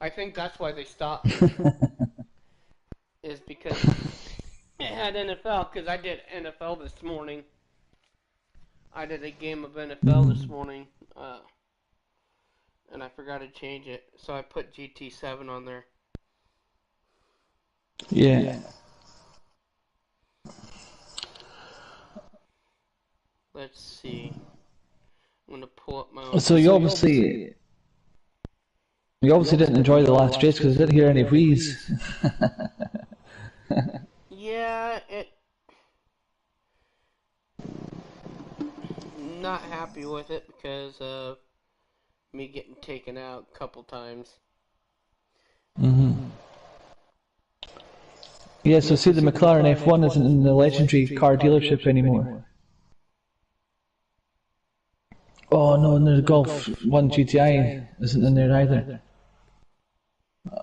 I think that's why they stopped me. Is because it had NFL. Because I did NFL this morning. I did a game of NFL this morning, and I forgot to change it, so I put Gt7 on there. Yeah. Let's see. I'm gonna pull up my own. So you obviously didn't enjoy the last race because I didn't hear any wheeze. Yeah, not happy with it because of me getting taken out a couple times. Yeah, so see, the McLaren F1 isn't in the legendary car dealership anymore. Oh no, and the Golf 1 GTI isn't in there either.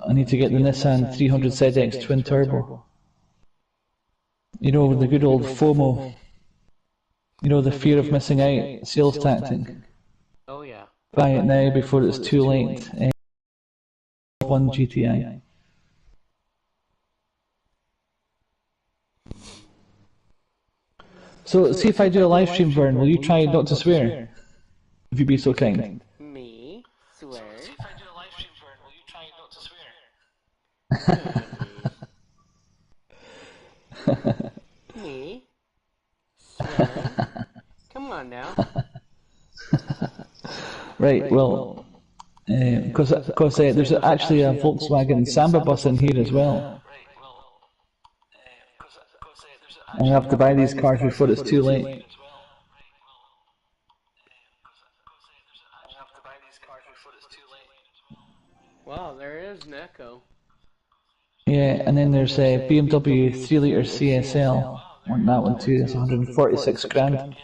I need to get the Nissan 300ZX twin turbo. You know, the good old FOMO. You know, the fear of missing out sales tactic. Oh yeah. Buy it now before it's too late. Golf 1 GTI. So, see if I do a live stream, Vern, will you try not to swear? If you'd be so kind. Me? Swear? See if I do a live stream, Vern, will you try not to swear? Me? Swearing? Come on now. Right, well, because there's actually a Volkswagen Samba bus in here as well. I have to buy these cars before it's too late. Wow, there is an echo. Yeah, and then there's a BMW 3-litre CSL. I want that one too, it's 146 grand.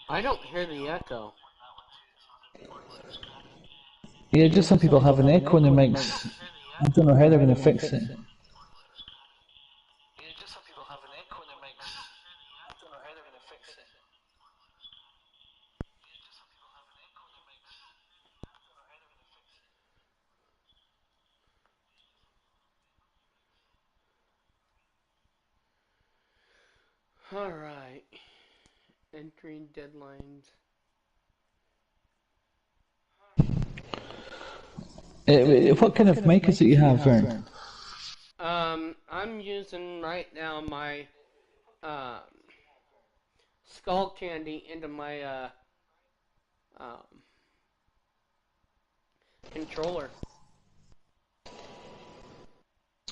I don't hear the echo. Yeah, just some people have an echo in their mics. I don't know how they're going to fix it. Alright. Entering deadlines. What kind of mic is it you have, Vern? I'm using right now my skull candy into my controller.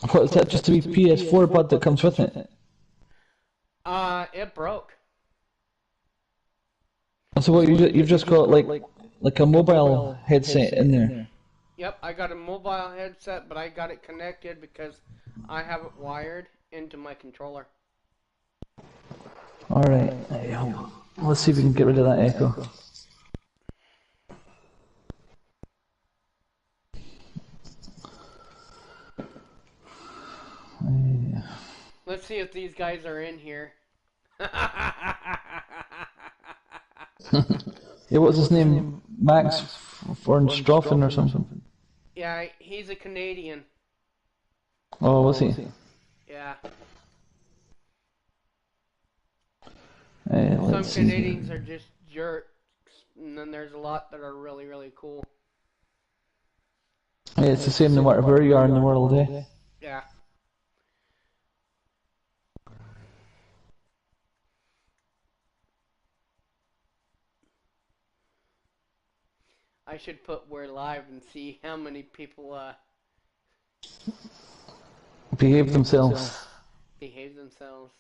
What is that? Just a wee PS4 bud that comes with it? It broke. So what you've just got like a mobile headset in there. Yep, I got a mobile headset, but I got it connected because I have it wired into my controller. Alright, let's see if we can get rid of that echo. Let's see if these guys are in here. Yeah, what's his name? Max Fornstroffen or something? Yeah, he's a Canadian. Oh, was he? Yeah. Some Canadians are just jerks, and then there's a lot that are really, really cool. Yeah, it's the same no matter where you are in the world, eh? Yeah. I should put we're live and see how many people behave themselves. Behave themselves.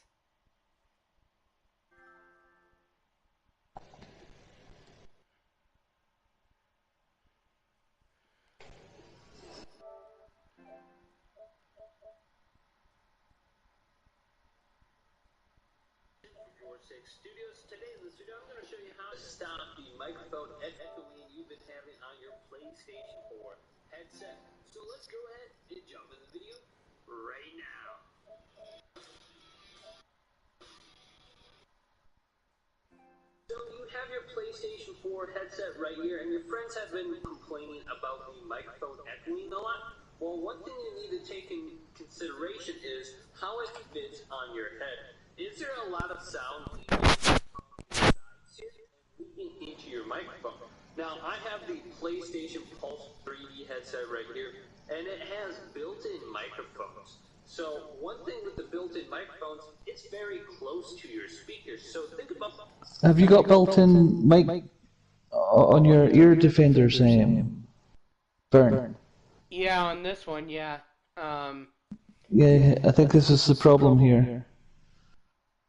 Studios. Today in the studio, I'm going to show you how to stop the microphone echoing you've been having on your PlayStation 4 headset. So let's go ahead and jump in the video right now. 。 . 。 . 。 . 。 . 。 . 。 . 。 . 。 . 。 . 。 . 。 . 。 . 。 . 。 . 。 . 。 . 。 . 。 . 。 . 。 . 。 . . . . . . 。 . 。 . 。 . 。 . have your PlayStation 4 headset right here, and your friends have been complaining about the microphone echoing a lot. Well, one thing you need to take in consideration is how it fits on your head. Is there a lot of sound leaking into your microphone? Now, I have the PlayStation Pulse 3D headset right here, and it has built-in microphones. So one thing with the built-in microphones, it's very close to your speakers. So think about... Have you got built-in mic on your ear defenders, Bern? Yeah, on this one, yeah. Yeah, I think this is the problem here.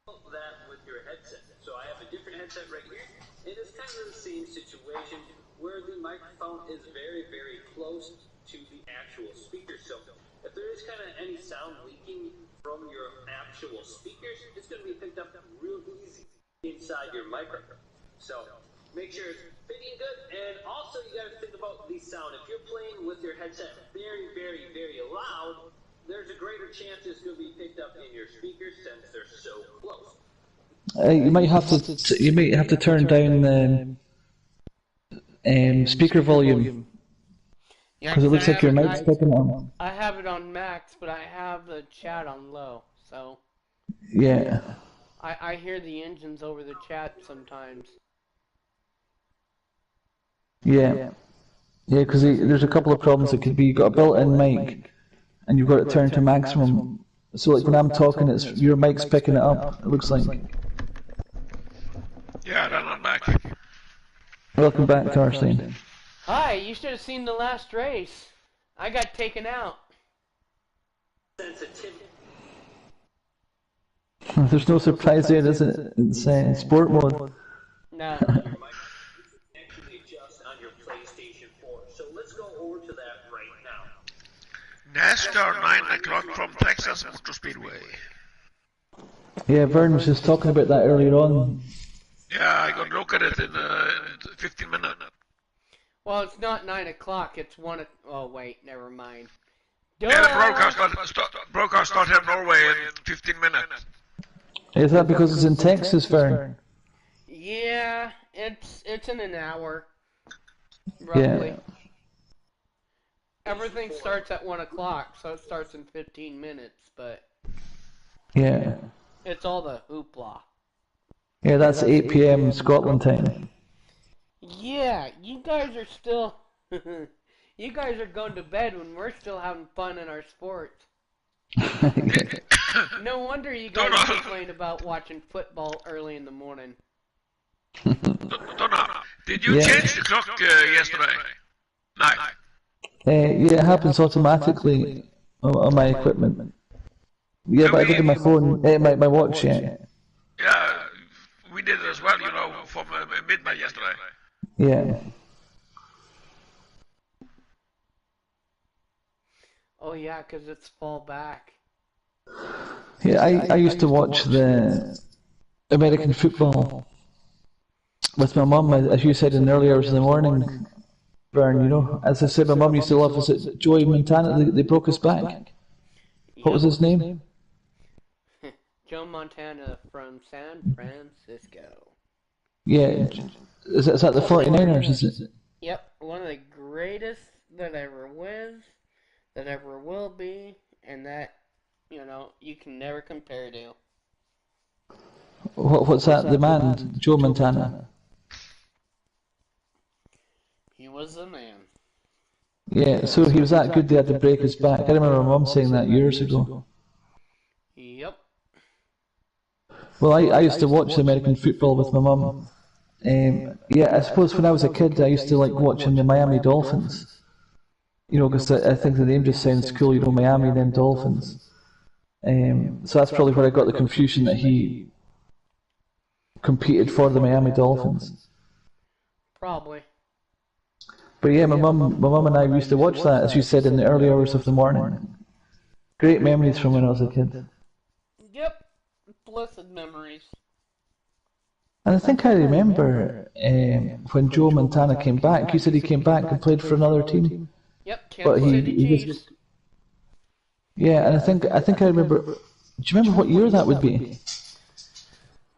That with your headset. So I have a different headset right here. It is kind of the same situation where the microphone is very, very close to the actual speaker. So if there is kind of any sound leaking from your actual speakers, it's going to be picked up real easy inside your microphone. So make sure it's fitting good, and also you got to think about the sound. If you're playing with your headset very, very, very loud, there's a greater chance it's going to be picked up in your speakers since they're so close. You might have to turn down the speaker volume Yeah, because it looks like your mic's picking on. I have it on max, but I have the chat on low, so... Yeah. I hear the engines over the chat sometimes. Yeah. Yeah, because there's a couple of problems. It could be you've got a built-in mic, and you've got it turned to maximum. So like when I'm talking, it's your mic's picking it up. It looks like. Yeah, I'm back. Welcome back, Tarstein. Hi, you should have seen the last race. I got taken out. Sensitivity. There's no surprise there, is it? It's sport mode. No. Actually adjust on your PlayStation 4. So let's go over to that right now. NASCAR 9 o'clock from Texas Motor Speedway. Yeah, Vern was just talking about that earlier on. Yeah, I got to look at it in 15 minutes. Well, it's not 9 o'clock, it's 1 o'clock. Oh, wait, never mind. Duh! Yeah, the broadcast start in Norway in 15 minutes. Is that because it's in Texas, Vern? Yeah, it's in an hour, roughly. Yeah. Everything starts at 1 o'clock, so it starts in 15 minutes, but Yeah. it's all the hoopla. Yeah, that's 8 p.m. Scotland time. Yeah, you guys are still... you guys are going to bed when we're still having fun in our sport. No wonder you guys complain about watching football early in the morning. Donna, did you change the clock yesterday night? Yeah, it happens automatically on my equipment. Yeah, but I did on my phone, my watch, yeah. Yeah, we did it as well, from midnight yesterday. Yeah. Oh yeah, 'cause it's fall back. Yeah, I used to watch the American football with my mum, as you said in the early hours of the morning, Vern, As I said, my mum used to love, was it Joey Montana? They broke his back. What was his name? Joe Montana from San Francisco. Yeah, is that the 49ers, is it? Yep, one of the greatest that ever was, that ever will be, and that, you can never compare to. What's that, the man, Joe Montana? He was the man. Yeah, so he was that good they had to break his back. I remember my mum saying that years ago. Yep. Well, I used to watch American football with my mum. Yeah, I suppose when I was a kid I used to like watching the Miami Dolphins. Because I think the name just sounds cool, Miami then Dolphins. So that's probably where I got the confusion that he competed for the Miami Dolphins. Probably. But yeah, my mum and I used to watch that, as you said, in the early hours of the morning. Great memories from when I was a kid. Yep, blessed memories. And I think I remember when Joe Montana came back. You said he came back and played for another team. Yep, Kansas City Chiefs. Yeah, and I think I remember. Do you remember what year that would be?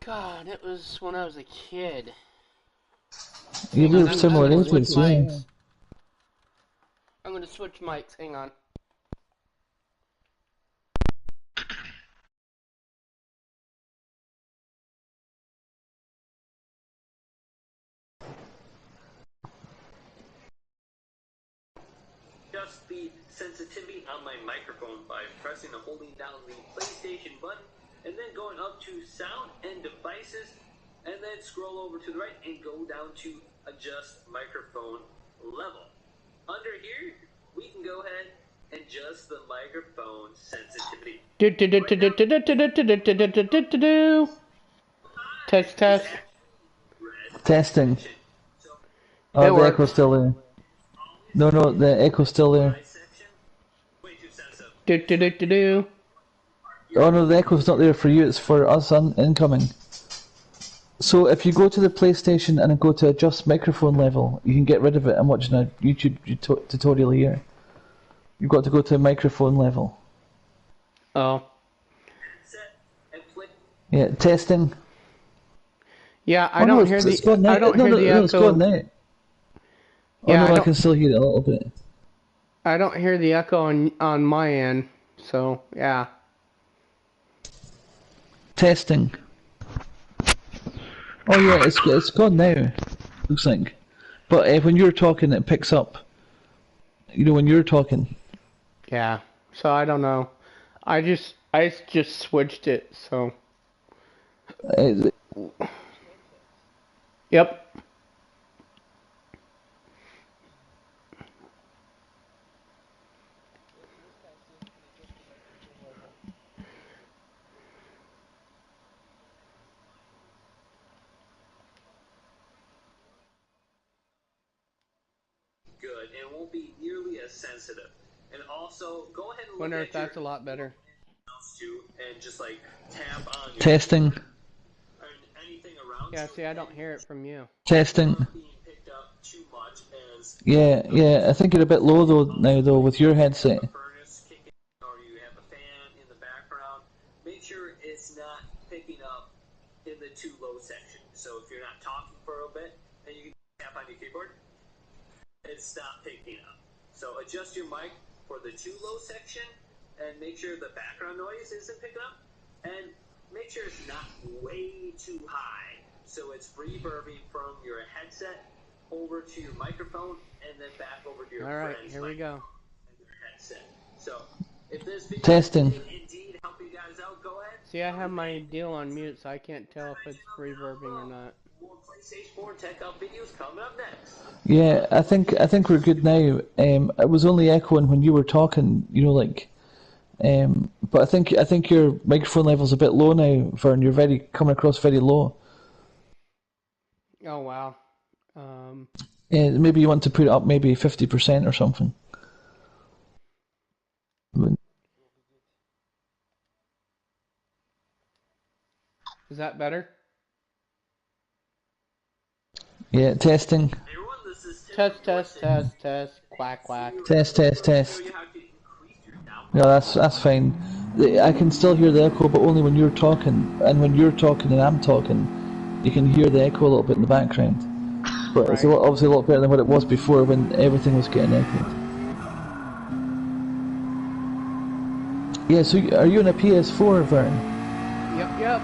God, it was when I was a kid. You Hang on, live similar I'm gonna switch ages, yeah. mics. I'm gonna switch mics. Hang on. Adjust the sensitivity on my microphone by pressing and holding down the PlayStation button and then going up to sound and devices and then scroll over to the right and go down to adjust microphone level. Under here, we can go ahead and adjust the microphone sensitivity. Test, test. Testing. So, Oh, It the works. echo's still there. No, the echo's still there. section, way too sensitive. Oh no, the echo's not there for you, it's for us incoming. So if you go to the PlayStation and go to adjust microphone level, you can get rid of it. I'm watching a YouTube tutorial here. You've got to go to microphone level. Oh. Set and play. Yeah, testing. Yeah, I Oh, no, don't hear it's gone now. I don't hear the No, it's echo. gone now. Oh Yeah, no, I can still hear it a little bit. I don't hear the echo on my end. So yeah. Testing. Oh yeah, it's gone now. Looks like. But when you're talking, it picks up. You know, when you're talking. Yeah. So I don't know. I just switched it. So. Yep. Good, and it won't be nearly as sensitive. And also, go ahead and look Wonder at if that's a your lot better. mouse too, and just like tap on your Testing. or anything around Yeah. you. See, I don't hear it from you. Testing. Not being picked up too much as Yeah. I think you're a bit low though with your headset. a furnace kicking or you have a fan in the background. Make sure it's not picking up in the too low section. So if you're not talking for a bit and you can tap on your keyboard, it's not picking up. So adjust your mic for the too low section and make sure the background noise isn't picking up. And make sure it's not way too high. So it's reverbing from your headset over to your microphone and then back over to your All right, friend's here we go. and their headset. So if this video Testing. did indeed help you guys out, go ahead. See, I have my deal on mute, so I can't tell if it's reverbing or not. More PlayStation 4 Tech Out videos coming up next. Yeah, I think we're good now. It was only echoing when you were talking, you know, like. But I think your microphone level's a bit low now, Vern. You're coming across very low. Oh wow. Maybe you want to put it up maybe 50% or something. Is that better? Yeah, testing. Hey everyone, this is Tim Test, from test, Force test, test. Quack, quack. Test. Show you how to increase your download. No, that's fine. I can still hear the echo, but only when you're talking. And when you're talking and I'm talking, you can hear the echo a little bit in the background. But it's obviously a lot better than what it was before when everything was getting echoed. Yeah, so are you on a PS4, Vern? Yep.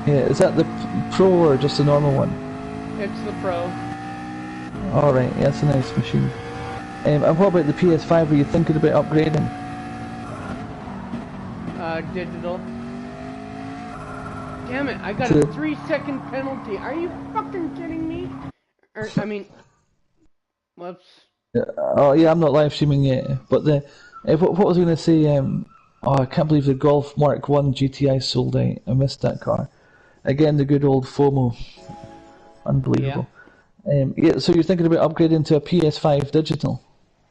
Yeah, is that the Pro or just the normal one? It's the Pro. Alright, yeah, that's a nice machine. And what about the PS5? Are you thinking about upgrading? Digital. Damn it! I got a 3-second penalty. Are you fucking kidding me? Whoops. Oh yeah, I'm not live streaming yet. But what was I going to say? I can't believe the Golf Mark 1 GTI sold out. I missed that car. Again, the good old FOMO. Unbelievable. Yeah, so you're thinking about upgrading to a PS5 digital?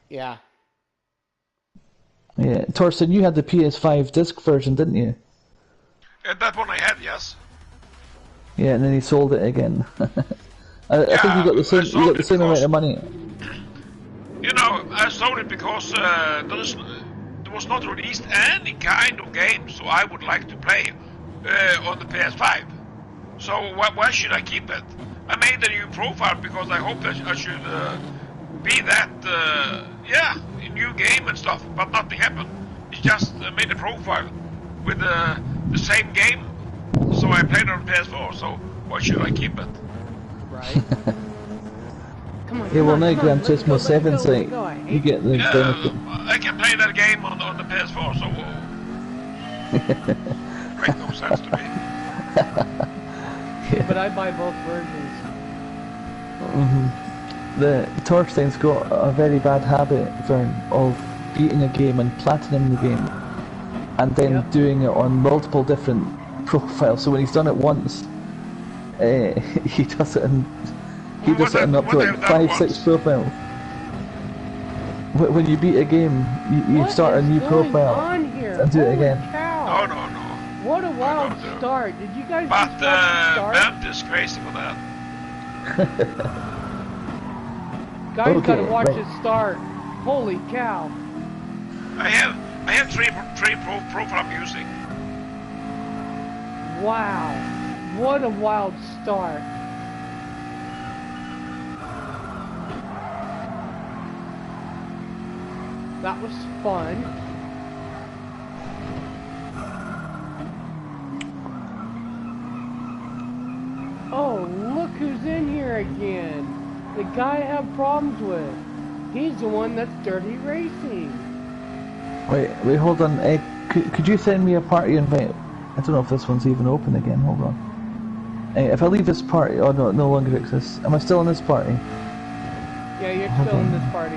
Yeah. Yeah, Torsten, you had the PS5 disc version, didn't you? That one I had, yes. Yeah, and then he sold it again. I think you got the same. You got the same amount of money. You know, I sold it because there was not released any kind of game, so I would like to play on the PS5. So why should I keep it? I made a new profile because I hoped that I should be that, yeah, a new game and stuff, but nothing happened. It just made a profile with the same game, so I played on PS4, so why should I keep it? Right. Come on, Yeah, well, now come on, Gran let's go, Turismo let's 7's go, let's like, go. I you hate get the benefit. I can play that game on the PS4, so makes no sense to me. But I buy both versions. The Torstein's got a very bad habit, Vern, of beating a game and platinum the game, and then Yep. doing it on multiple different profiles. So when he's done it once, he does it in up to like 5-6 profiles. When you beat a game, you What start a is new going profile on here? and do it Holy again. cow. No. What a wild don't know. start. Did you guys But just watch the start? Bent is crazy for that. Guys Okay, gotta watch right. it start. Holy cow. I have three profile I'm using. Wow. What a wild start. That was fun. Oh, look who's in here again. The guy I have problems with. He's the one that's dirty racing. Wait, hold on. Could you send me a party invite? I don't know if this one's even open again. Hold on. If I leave this party, oh no, it no longer exists. Am I still in this party? Yeah, you're Hold still in on. this party.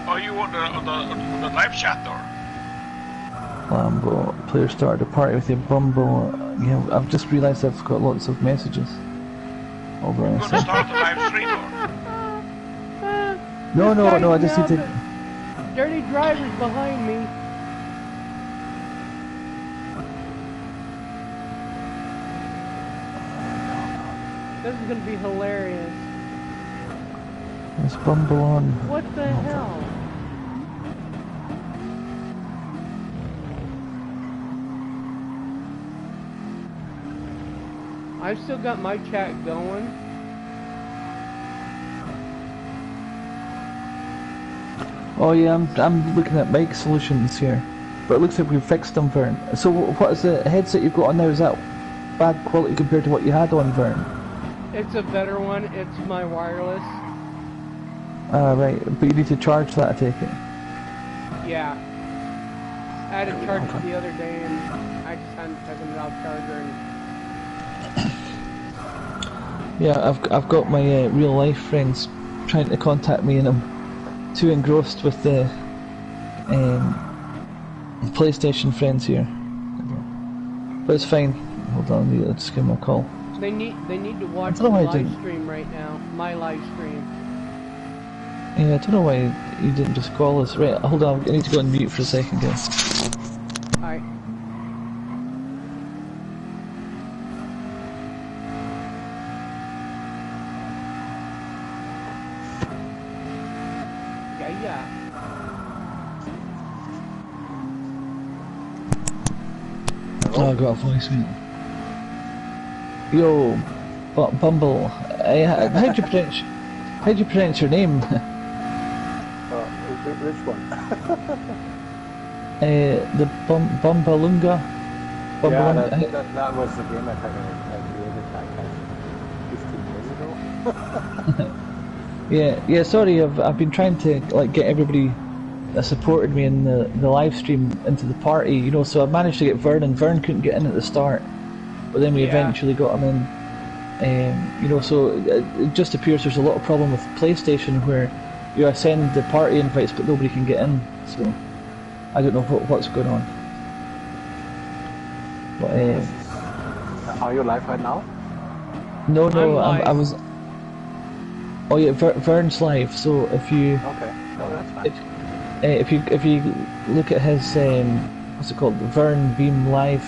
Are you on the live chat or? Lambo, player started a party with your Bumble. Yeah, I've just realised I've got lots of messages. Hold on I'm a gonna sec. start the live stream or? No, This no, guy's no, I just need to... nabbing. Dirty drivers behind me. This is gonna be hilarious. There's Bumble on. What the hell? I've still got my chat going. Oh yeah, I'm looking at mic solutions here. But it looks like we've fixed them, Vern. So what is the headset you've got on now? Is that bad quality compared to what you had on, Vern? It's a better one. It's my wireless. Ah, right. But you need to charge that, I take it. Yeah. I had it charged the other day and I just hadn't taken it off charger. And Yeah, I've got my real life friends trying to contact me, and I'm too engrossed with the PlayStation friends here. But it's fine. Hold on, I'll just give them a call. they need to watch don't the know why I live didn't. stream right now. My live stream. Yeah, I don't know why you didn't just call us. Right, hold on, I need to go on mute for a second, guys. Alright. Yeah. Oh, I got a voicemail. Yo, Bumble, how'd you pronounce your name? Which one? The Bumbalunga? Yeah, Bumbalunga? that was the game I created like 15 years ago. Yeah, sorry, I've been trying to like get everybody that supported me in the live stream into the party, you know, so I managed to get Vern, and Vern couldn't get in at the start, but then we Yeah. eventually got him in. You know, so it just appears there's a lot of problem with PlayStation where you send the party invites but nobody can get in, so I don't know what's going on. But Are you live right now? no, I'm I was. Oh yeah, Vern's live. So if you Okay, no, that's fine. if you look at his what's it called, Vern Beam Live.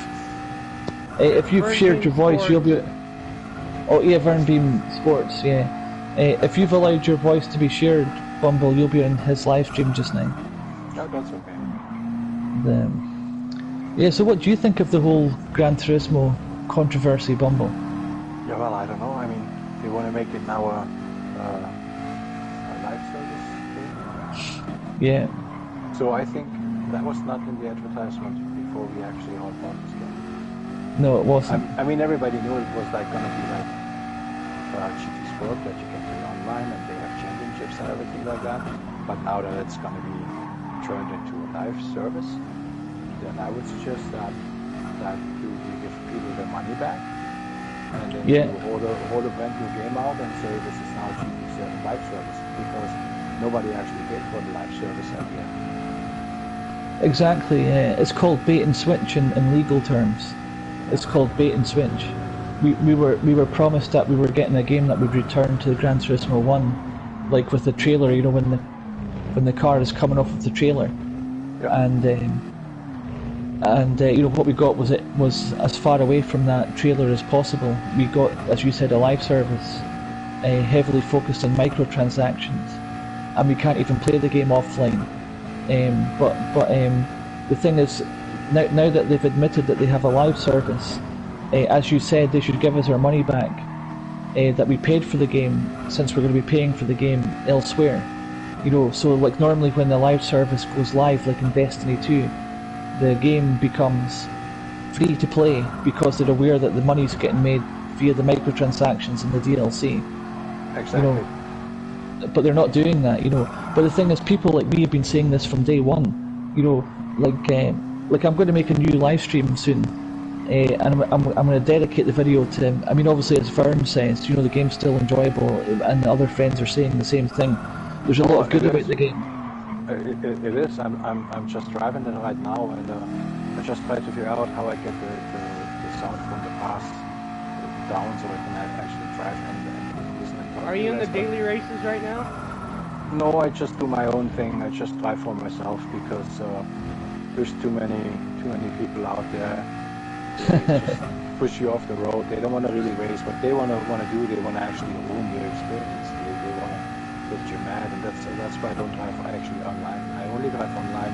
If you've Vern shared Beam your voice, Sports. you'll be. Oh yeah, Vern Beam Sports. Yeah. If you've allowed your voice to be shared, Bumble, you'll be in his live stream just now. No, that's okay. Yeah. So what do you think of the whole Gran Turismo controversy, Bumble? Yeah, well, I don't know. I mean, they want to make it now a live service thing. Yeah. So I think that was not in the advertisement before we actually all bought this game. No, it wasn't. I mean, everybody knew it was like going to be like GT Sport that you can play online and they have championships and everything like that. But now that it's going to be turned into a live service, then I would suggest that you give people their money back and then you hold a brand new game out and say this is now Gt7 live service, because nobody actually paid for the live service at the end. Exactly. It's called bait and switch in legal terms. It's called bait and switch. We were promised that we were getting a game that would return to Gran Turismo 1, like with the trailer. You know, when the car is coming off of the trailer, and you know what we got was as far away from that trailer as possible. We got, as you said, a live service, heavily focused on microtransactions, and we can't even play the game offline. But the thing is, now that they've admitted that they have a live service, as you said, they should give us our money back that we paid for the game, since we're going to be paying for the game elsewhere. You know, so like normally when the live service goes live, like in Destiny 2, the game becomes free to play because they're aware that the money's getting made via the microtransactions and the DLC. Exactly. You know, but they're not doing that, you know. But the thing is, people like me have been saying this from day one. You know, like I'm going to make a new live stream soon, and I'm going to dedicate the video to. I mean, obviously, as Vern says, you know, the game's still enjoyable, and the other friends are saying the same thing. There's a lot of good about the game. It is. I'm just driving it right now, and I just try to figure out how I get the sound from the past down, so I can actually drive and listen. Are you in the daily races right now? No, I just do my own thing. I just drive for myself because there's too many people out there. They just push you off the road. They don't want to really race. What they want to do, they want to actually ruin your experience. They want to get you mad, and that's why I don't drive actually online. I only drive online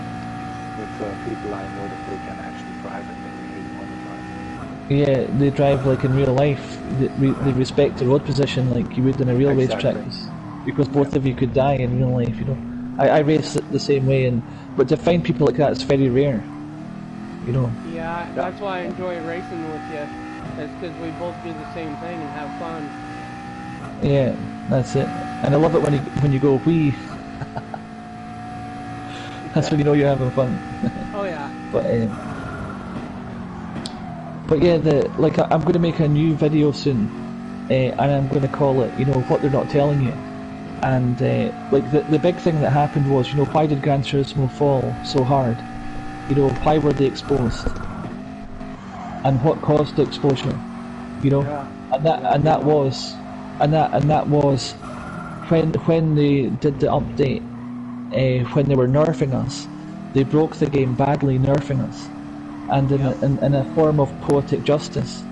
with people I know that they can actually drive and they really want to drive. Yeah, they drive like in real life. They respect the road position like you would in a real racetrack, because both of you could die in real life. You know, I race it the same way, but to find people like that is very rare. You know. Yeah, that's why I enjoy racing with you. It's because we both do the same thing and have fun. Yeah, that's it. And I love it when you go wee. That's when you know you're having fun. Oh yeah. But yeah, I'm going to make a new video soon, and I'm going to call it, you know, what they're not telling you. And like the big thing that happened was, you know, why did Gran Turismo fall so hard? You know, why were they exposed? And what caused the exposure? You know, and that was when they did the update, when they were nerfing us, they broke the game badly, nerfing us. And in a form of poetic justice,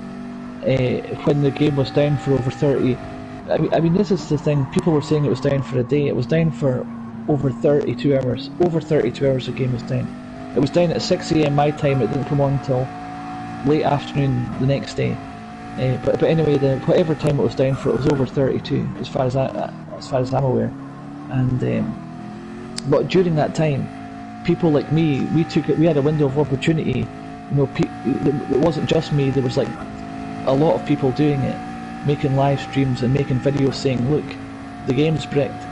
when the game was down for over 30, I mean this is the thing, people were saying it was down for a day. It was down for over 32 hours. Over 32 hours the game was down. It was down at 6 AM my time. It didn't come on until late afternoon the next day. But anyway, whatever time it was down for, it was over 32 as far as I'm aware. And but during that time, people like me, we had a window of opportunity. You know, it wasn't just me. There was like a lot of people doing it, making live streams and making videos saying, "Look, the game's bricked.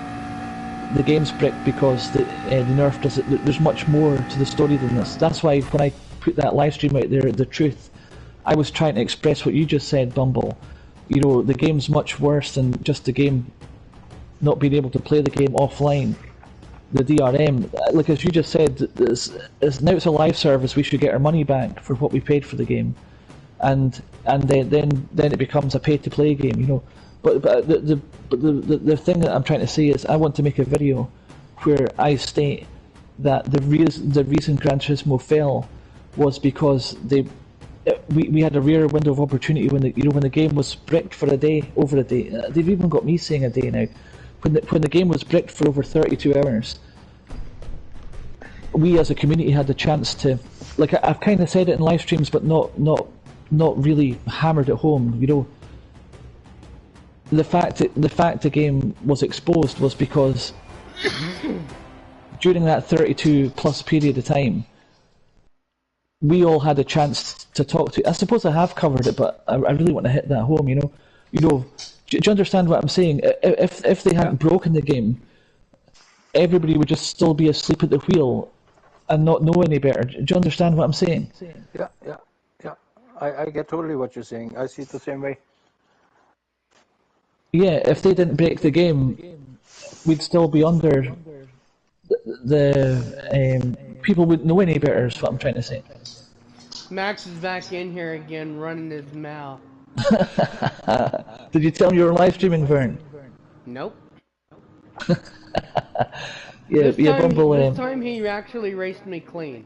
The game's bricked because the nerf does it. There's much more to the story than this." That's why when I put that live stream out there, the truth, I was trying to express what you just said, Bumble. You know, the game's much worse than just the game not being able to play the game offline. The DRM, like as you just said, now it's a live service. We should get our money back for what we paid for the game, and then it becomes a pay-to-play game, you know. But the thing that I'm trying to say is, I want to make a video where I state that the reason Gran Turismo fell was because we had a rare window of opportunity when the game was bricked for a day, over a day. They've even got me saying a day now. When the game was bricked for over 32 hours, we as a community had the chance to, like I've kind of said it in live streams, but not really hammered it home. You know, the fact the game was exposed was because during that 32 plus period of time, we all had a chance to talk to. I suppose I have covered it, but I really want to hit that home. Do you understand what I'm saying? If they hadn't broken the game, everybody would just still be asleep at the wheel and not know any better. Do you understand what I'm saying? Yeah. I get totally what you're saying. I see it the same way. Yeah, if they didn't break the game, we'd still be under the people wouldn't know any better. Is what I'm trying to say. Max is back in here again, running his mouth. Did you tell him you were live streaming, Vern? Nope. Yeah, Bumble. This time he actually raced me clean.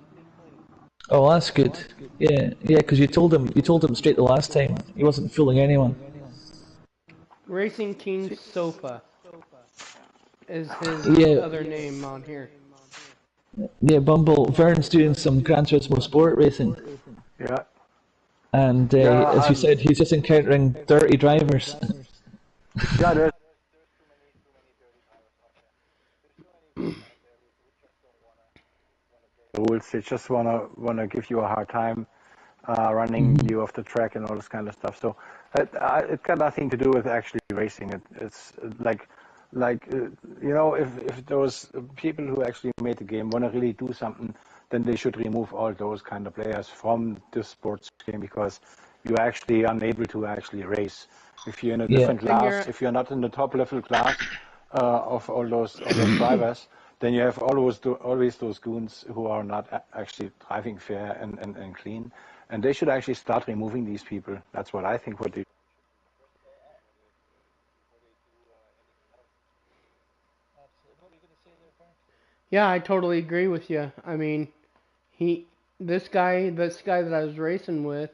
Oh, that's good. Yeah, because you told him straight the last time. He wasn't fooling anyone. Racing King Sofa is his other name on here. Yeah, Bumble. Vern's doing some Gran Turismo Sport racing. Yeah. And as you said, he's just encountering dirty drivers. Yeah, there's rules. They just wanna give you a hard time, running you off the track and all this kind of stuff. So it got nothing to do with actually racing. It's like if those people who actually made the game want to really do something, then they should remove all those kind of players from the sports game, because you're actually unable to actually race. If you're in a different class, if you're not in the top level class of all those drivers, then you have always those goons who are not actually driving fair and clean. And they should actually start removing these people. That's what I think what they. Yeah, I totally agree with you. I mean, this guy that I was racing with,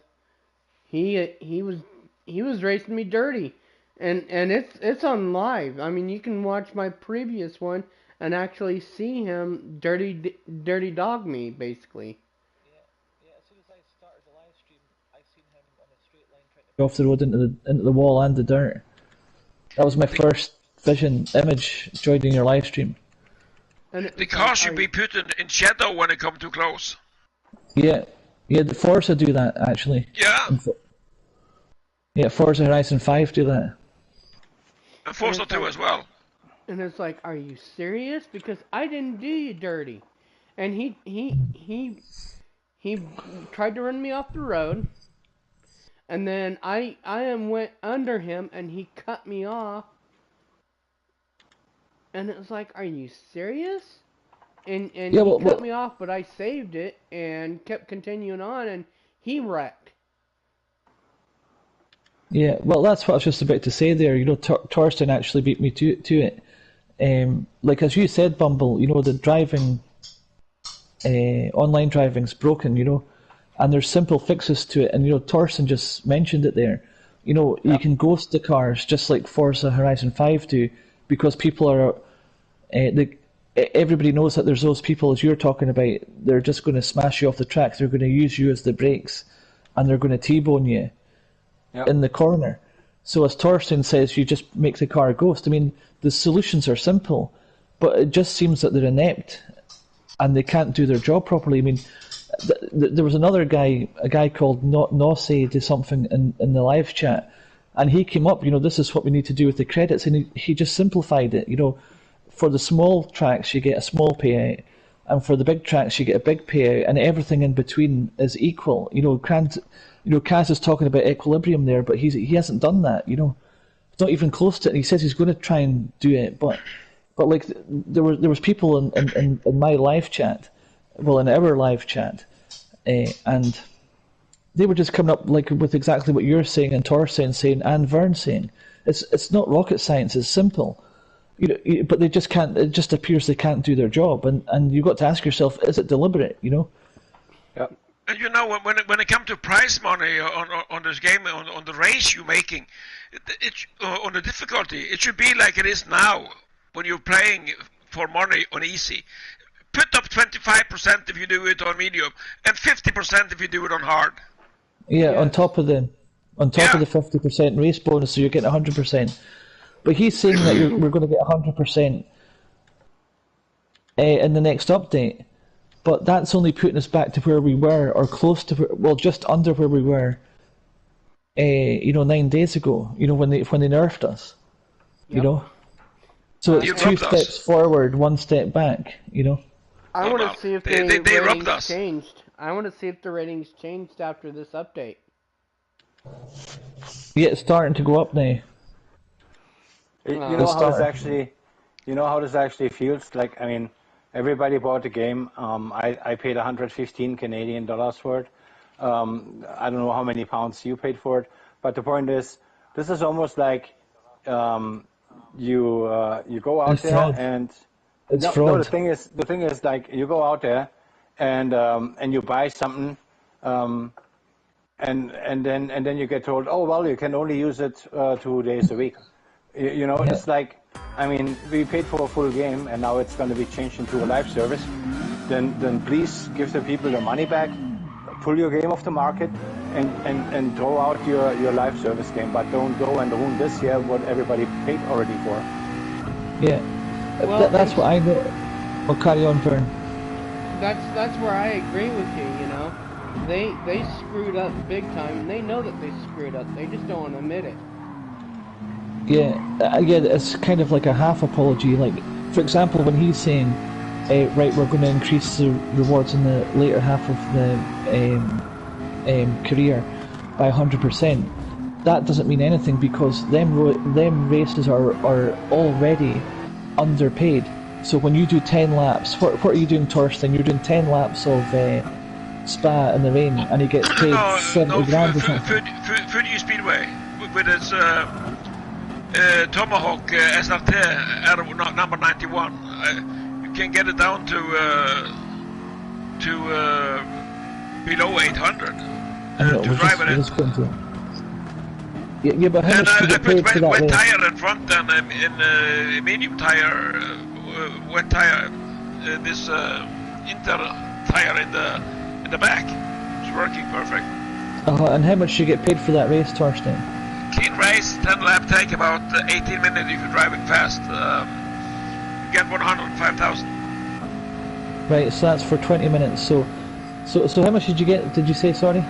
he was racing me dirty, and it's on live. I mean, you can watch my previous one and actually see him dirty dog me, basically. Yeah. As soon as I started the live stream, I seen him on a straight line trying to go off the road into the wall and the dirt. That was my first image joining your live stream. And the car should be put in shadow when they come too close. Yeah, the Forza do that actually. Yeah. Forza Horizon 5 do that. And Forza 2 as well. And it's like, are you serious? Because I didn't do you dirty. And he tried to run me off the road. And then I went under him and he cut me off. And it was like, are you serious? And he cut me off, but I saved it and kept continuing on, and he wrecked. Yeah, well, that's what I was just about to say there. Torsten actually beat me to it. Like as you said, Bumble, the driving, online driving's broken, and there's simple fixes to it. And Torsten just mentioned it there. You can ghost the cars just like Forza Horizon 5 do, because people are, everybody knows that there's those people, as you're talking about, they're just going to smash you off the track. They're going to use you as the brakes, and they're going to T-bone you in the corner. So as Torsten says, you just make the car ghost. I mean, the solutions are simple, but it just seems that they're inept, and they can't do their job properly. I mean, there was a guy called Nossi did something in the live chat, and he came up, this is what we need to do with the credits, and he just simplified it. For the small tracks, you get a small payout, and for the big tracks, you get a big payout, and everything in between is equal. Kaz is talking about equilibrium there, but he hasn't done that. It's not even close to it. And he says he's going to try and do it, but like there was people in my live chat, in our live chat, and they were just coming up like with exactly what you're saying and Torsten saying and Vern saying. It's not rocket science. It's simple. But they just can't. It just appears they can't do their job, and you've got to ask yourself: is it deliberate? Yeah. And when it comes to prize money on this game, on the race you're making, on the difficulty, it should be like it is now when you're playing for money on easy. Put up 25% if you do it on medium, and 50% if you do it on hard. Yeah, on top of on top of Yeah. the 50% race bonus, so you're getting 100%. But he's saying that we're going to get 100% in the next update. But that's only putting us back to where we were, or close to, well, just under where we were, 9 days ago. When they nerfed us. Yep. So They it's 2 robbed us. steps forward, 1 step back. I Oh, want no. to see if They the robbed ratings us. changed. I want to see if the ratings changed after this update. Yeah, it's starting to go up now. You Uh, know It's how this starting. actually, feels. Like, I mean, everybody bought the game. I paid 115 Canadian dollars for it. I don't know how many pounds you paid for it, but the point is, this is almost like you go out It's there fraud. and It's no, fraud. the thing is like you go out there and you buy something. And then you get told, oh well, you can only use it 2 days a week. It's like, I mean, we paid for a full game, and now it's going to be changed into a live service. Then please give the people their money back, pull your game off the market, and throw out your live service game. But don't go and ruin this year what everybody paid already for. Yeah. Well, That's what I know. Well, carry on, Vern. that's where I agree with you. They screwed up big time, and they know that they screwed up. They just don't want to admit it. Yeah, it's kind of like a half apology. Like, for example, when he's saying, right, we're going to increase the rewards in the later half of the career by 100%, that doesn't mean anything because them races are already underpaid. So when you do 10 laps, what are you doing, Torsten? You're doing 10 laps of Spa in the rain, and he gets paid 70 grand or something. Fuji Speedway with its Tomahawk SRT number 91. You can get it down to below 800 to drive it in. Yeah, but how And much do you I get paid put for that wet race? tire in front and in medium tire, wet tire, this Inter tire in the back. It's working perfect. And how much do you get paid for that race, Torsten? Clean race, 10 lap take about 18 minutes if you're driving fast. You get 105,000. Right, so that's for 20 minutes. So how much did you get? Did you say, sorry?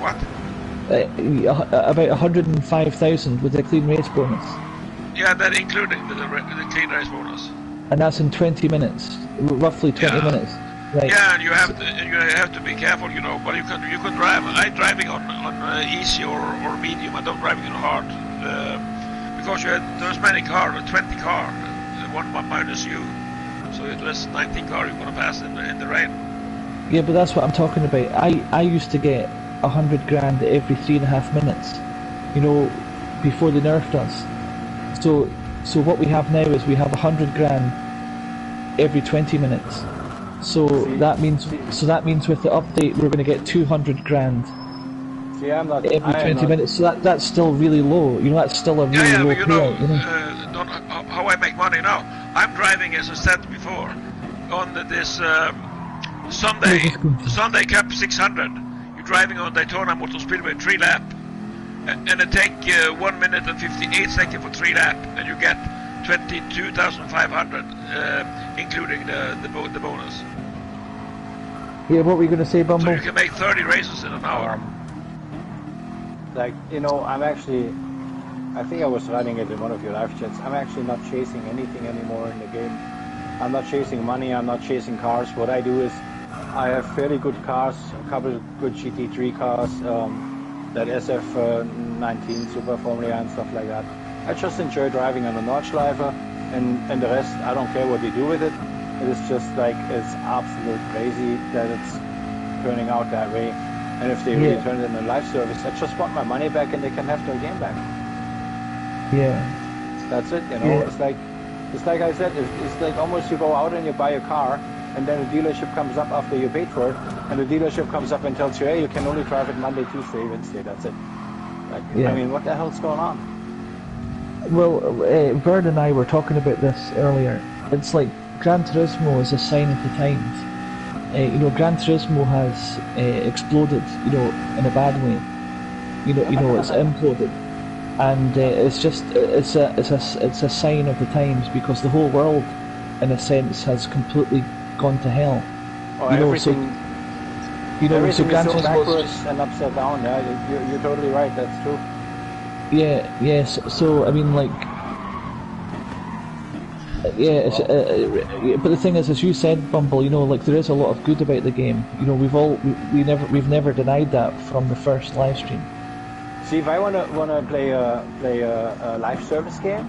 What? About 105,000 with the clean race bonus. Yeah, that including the clean race bonus. And that's in 20 minutes, roughly 20 minutes. Right. Yeah, and you have to be careful, But you can drive. I'm driving on easy or medium. I don't driving on hard because there's many cars, 20 cars, one minus you, so it was 19 cars you're gonna pass in the rain. Yeah, but that's what I'm talking about. I used to get 100 grand every 3.5 minutes, before they nerfed us. So what we have now is we have 100 grand every 20 minutes. So that means with the update we're going to get 200 grand every 20 minutes. So that's still really low. That's still a really low payout. How I make money now. I'm driving, as I said before, on this Sunday Cup 600. You're driving on Daytona Motor Speedway 3 lap, and it take 1 minute and 58 seconds for 3 lap, and you get 22,500, including the bonus. Yeah, what were you going to say, Bumble? So you can make 30 races in an hour. I think I was writing it in one of your live chats. I'm actually not chasing anything anymore in the game. I'm not chasing money. I'm not chasing cars. What I do is I have fairly good cars, a couple of good GT3 cars, that SF19 Super Formula and stuff like that. I just enjoy driving on a Nordschleife, and the rest, I don't care what they do with it. It is just like, it's absolute crazy that it's turning out that way. And if they really turn it in a live service, I just want my money back and they can have their game back. Yeah. That's it, It's like I said, it's like almost you go out and you buy a car, and then a dealership comes up after you paid for it, and the dealership comes up and tells you, hey, you can only drive it Monday, Tuesday, Wednesday, that's it. I mean, what the hell's going on? Well, Vern and I were talking about this earlier. It's like Gran Turismo is a sign of the times. Gran Turismo has exploded, in a bad way. It's imploded, and it's a sign of the times, because the whole world, in a sense, has completely gone to hell. Oh, Everything is Gran so Turismo backwards and upside down. Yeah, you're totally right. That's true. Yes. So I mean, like, but the thing is, as you said, Bumble, like, there is a lot of good about the game. We've never denied that from the first live stream. See, if I wanna play a live service game,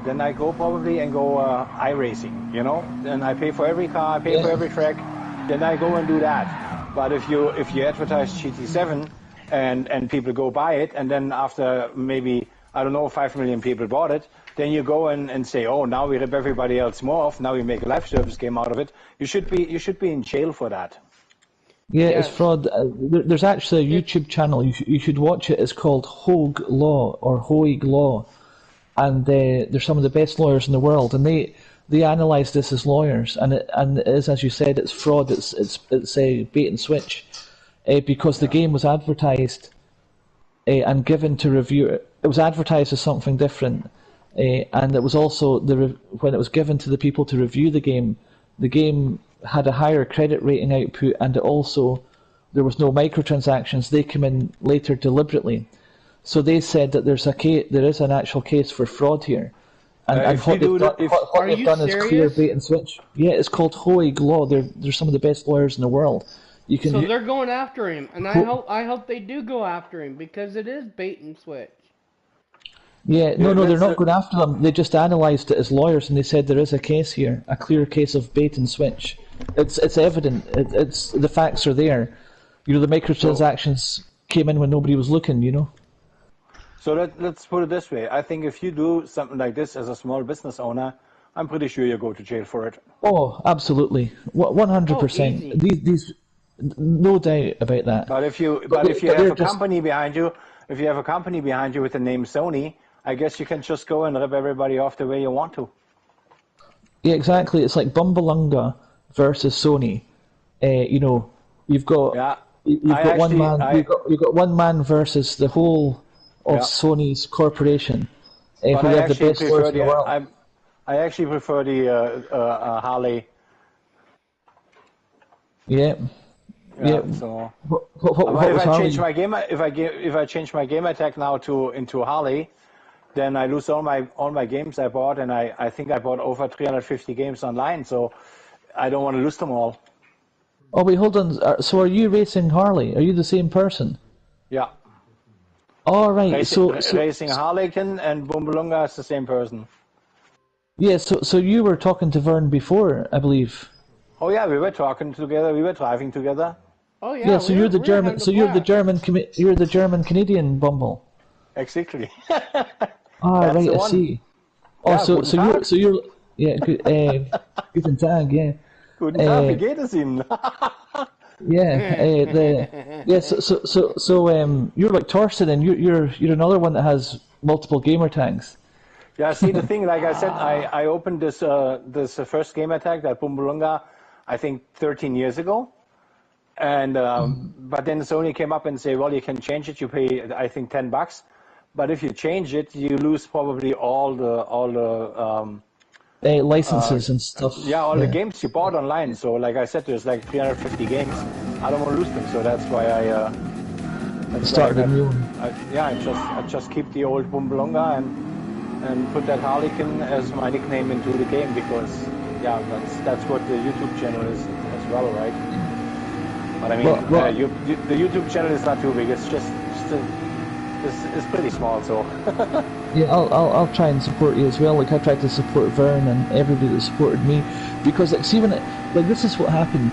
then I go probably and go iRacing. Then I pay for every car, I pay for every track. Then I go and do that. But if you advertise Gt7 and people go buy it, and then after maybe, I don't know, 5 million people bought it, then you go and say, oh, now we rip everybody else more off. Now we make a live service game out of it. You should be in jail for that. Yeah, it's fraud. There's actually a YouTube channel. You should watch it. It's called Hoeg Law, or Hoeg Law, and they're some of the best lawyers in the world. And they analyse this as lawyers, and it is, as you said, it's fraud. It's a bait and switch, because the game was advertised and given to review. It was advertised as something different. And it was also, when it was given to the people to review the game had a higher credit rating output, and there was no microtransactions. They came in later deliberately. So they said that there is an actual case for fraud here. And what they've done is clear bait and switch. Yeah, it's called Hoeg Law. They're some of the best lawyers in the world. So they're going after him, and I hope they do go after him, because it is bait and switch. Yeah, no, they're not going after them. They just analysed it as lawyers, and they said there is a case here, a clear case of bait and switch. It's evident. It's the facts are there. The microtransactions came in when nobody was looking. So let's put it this way. I think if you do something like this as a small business owner, I'm pretty sure you go to jail for it. Oh, absolutely, 100%. These, no doubt about that. But if you have a company behind you, with the name Sony, I guess you can just go and rip everybody off the way you want to. Yeah, exactly. It's like Bumbleunga versus Sony. You've got one man versus the whole of Sony's corporation. Who have the best lawyers in the world. I actually prefer the Harley. Yeah. So if I change my gamer tag now into Harley, then I lose all my games I bought, and I think I bought over 350 games online, so I don't want to lose them all. Oh wait, hold on. So are you racing Harley? Are you the same person? Yeah. All right. Racing Harlequin and Bumbleunga is the same person. Yeah. So you were talking to Vern before, I believe. Oh yeah, we were talking together. We were driving together. Oh yeah. Yeah. So you're the German. So you're the German Canadian Bumble. Exactly. Right. I see. Oh, yeah, so you're yeah. Good. Guten Tag. Yeah. Guten Tag. Wie geht es Ihnen? Yeah. So you're like Torsten, and you're another one that has multiple gamer tags. Yeah. See, the thing, like I said, I opened this first gamer tag, that Bumbleunga, I think 13 years ago. And but then Sony came up and say, well, you can change it. You pay, I think, $10. But if you change it, you lose probably all the licenses and stuff. Yeah, all the games you bought online. So, like I said, there's like 350 games. I don't want to lose them, so that's why I started a new one. I just keep the old Bumbleunga and put that Harlequin as my nickname into the game, because that's what the YouTube channel is as well, right? But I mean, the YouTube channel is not too big. It's just it's pretty small, so. Yeah, I'll try and support you as well. Like, I tried to support Vern and everybody that supported me, because like, see, this is what happened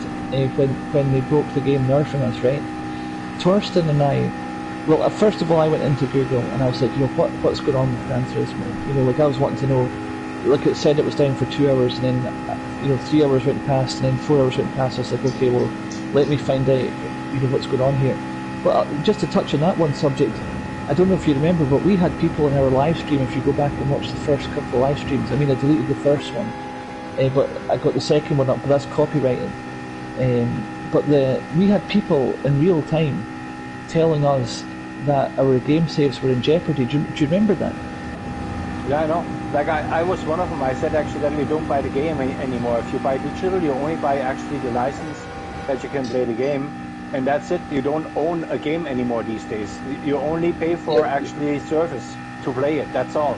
when they broke the game nerfing us, right? Torsten and I, well, first of all, I went into Google and I was like, what's going on with Gran Turismo? Like, I was wanting to know. Like, it said it was down for 2 hours, and then 3 hours went past, and then 4 hours went past. I was like, okay, well, let me find out what's going on here. But just to touch on that one subject, I don't know if you remember, but we had people in our live stream. If you go back and watch the first couple of live streams, I mean, I deleted the first one, but I got the second one up, but that's copyrighted. But we had people in real time telling us that our game saves were in jeopardy. Do you remember that? Yeah, I know. Like I was one of them. I said accidentally, don't buy the game anymore. If you buy digital, you only buy actually the license that you can play the game, and that's it. You don't own a game anymore these days. You only pay for actually service to play it. That's all.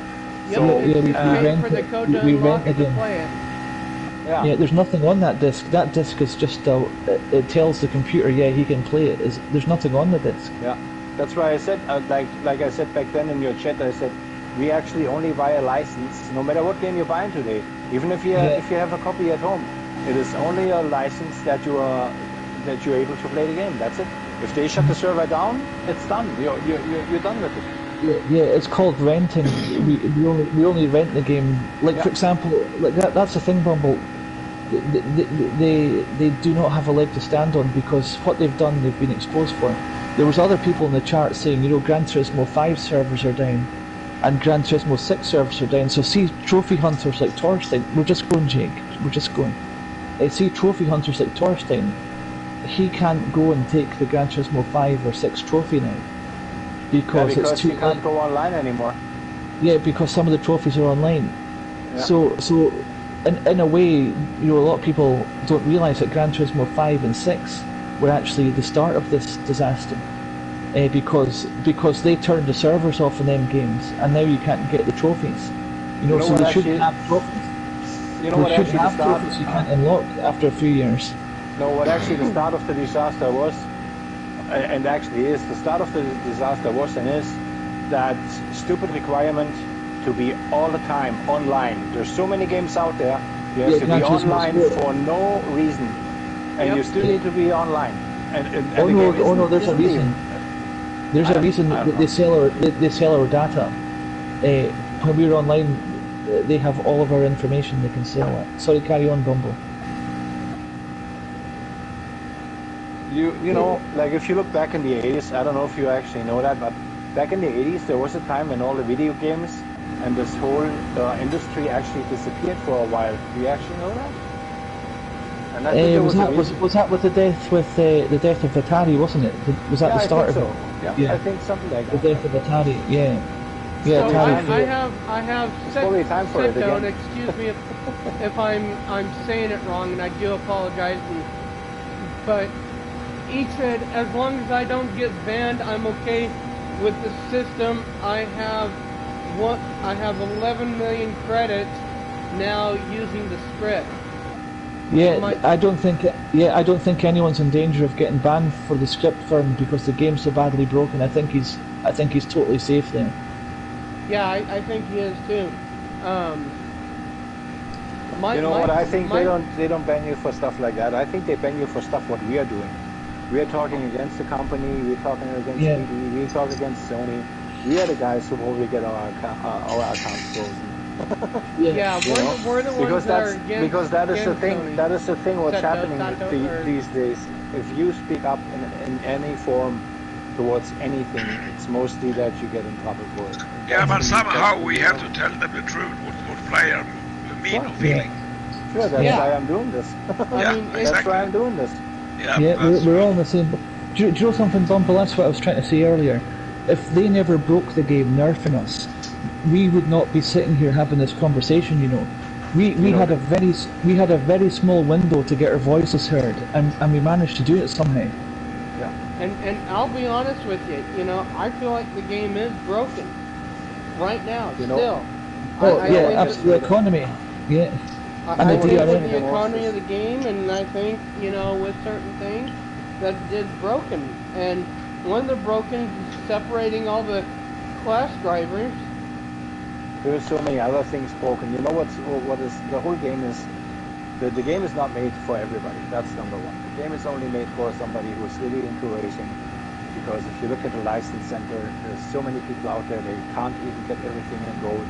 Yep, So you pay for the code to unlock it to play it. Yeah, there's nothing on that disc. That disc is just it tells the computer, yeah, he can play it. There's nothing on the disc. Yeah, that's why I said, like I said back then in your chat, I said we actually only buy a license, no matter what game you're buying today. Even if you have a copy at home, it is only a license that you're able to play the game. That's it. If they shut the server down, it's done. You're done with it. Yeah, it's called renting. we only rent the game. Like for example, like that's the thing, Bumble. They do not have a leg to stand on because what they've done, they've been exposed for. There was other people in the chat saying, Gran Turismo 5 servers are down, and Gran Turismo 6 servers are down. So see trophy hunters like Torstein. We're just going, Jake. We're just going. See trophy hunters like Torstein. He can't go and take the Gran Turismo 5 or 6 trophy now. Because it's too you can't go online anymore. Yeah, because some of the trophies are online. Yeah. So in a way, a lot of people don't realise that Gran Turismo 5 and 6 were actually the start of this disaster. Because they turned the servers off in them games, and now you can't get the trophies. So they shouldn't have trophies. They should have trophies you can't unlock after a few years. No, what actually the start of the disaster was, and actually is, the start of the disaster was and is that stupid requirement to be all the time online. There's so many games out there, you have to be online for no reason, and you still need to be online. There's a reason. There's a reason that they sell our data. When we're online, they have all of our information. They can sell it. Sorry, carry on, Bumble. You know, like if you look back in the 80s, I don't know if you actually know that, but back in the 80s there was a time when all the video games and this whole industry actually disappeared for a while. Do you actually know that? And I think was that with the death of Atari, wasn't it? Was that the start of it? Yeah, I think something like that. The death of Atari, yeah. Yeah, so I have probably time for it again. Excuse me if I'm saying it wrong, and I do apologize. But he said, as long as I don't get banned, I'm okay with the system. I have 11 million credits now using the script. Yeah, I don't think anyone's in danger of getting banned for the script firm because the game's so badly broken. I think he's totally safe there. Yeah, I think he is too. I think they don't ban you for stuff like that. I think they ban you for stuff what we are doing. We are talking against the company. We're talking against PD. We talk against Sony. We are the guys who probably get our accounts frozen. We're the ones that are against. Because that is the thing. Sony. That is the thing. What's happening these days? If you speak up in any form towards anything, it's mostly that you get in trouble for it. Yeah, but somehow we have to tell them the truth. What player mean or feeling. Sure, that's why I'm doing this. That's why I'm doing this. We're all in the same. Do you know something, Bumble? That's what I was trying to say earlier. If they never broke the game, nerfing us, we would not be sitting here having this conversation. We had a very small window to get our voices heard, and we managed to do it somehow. Yeah. And I'll be honest with you. I feel like the game is broken right now. Still. The economy. Yeah. I think with the economy of the game, and I think, with certain things, that it's broken. And when they're broken, separating all the class drivers. There's so many other things broken. You know what is the whole game is? The game is not made for everybody. That's number one. The game is only made for somebody who's really into racing. Because if you look at the license center, there's so many people out there, they can't even get everything in gold.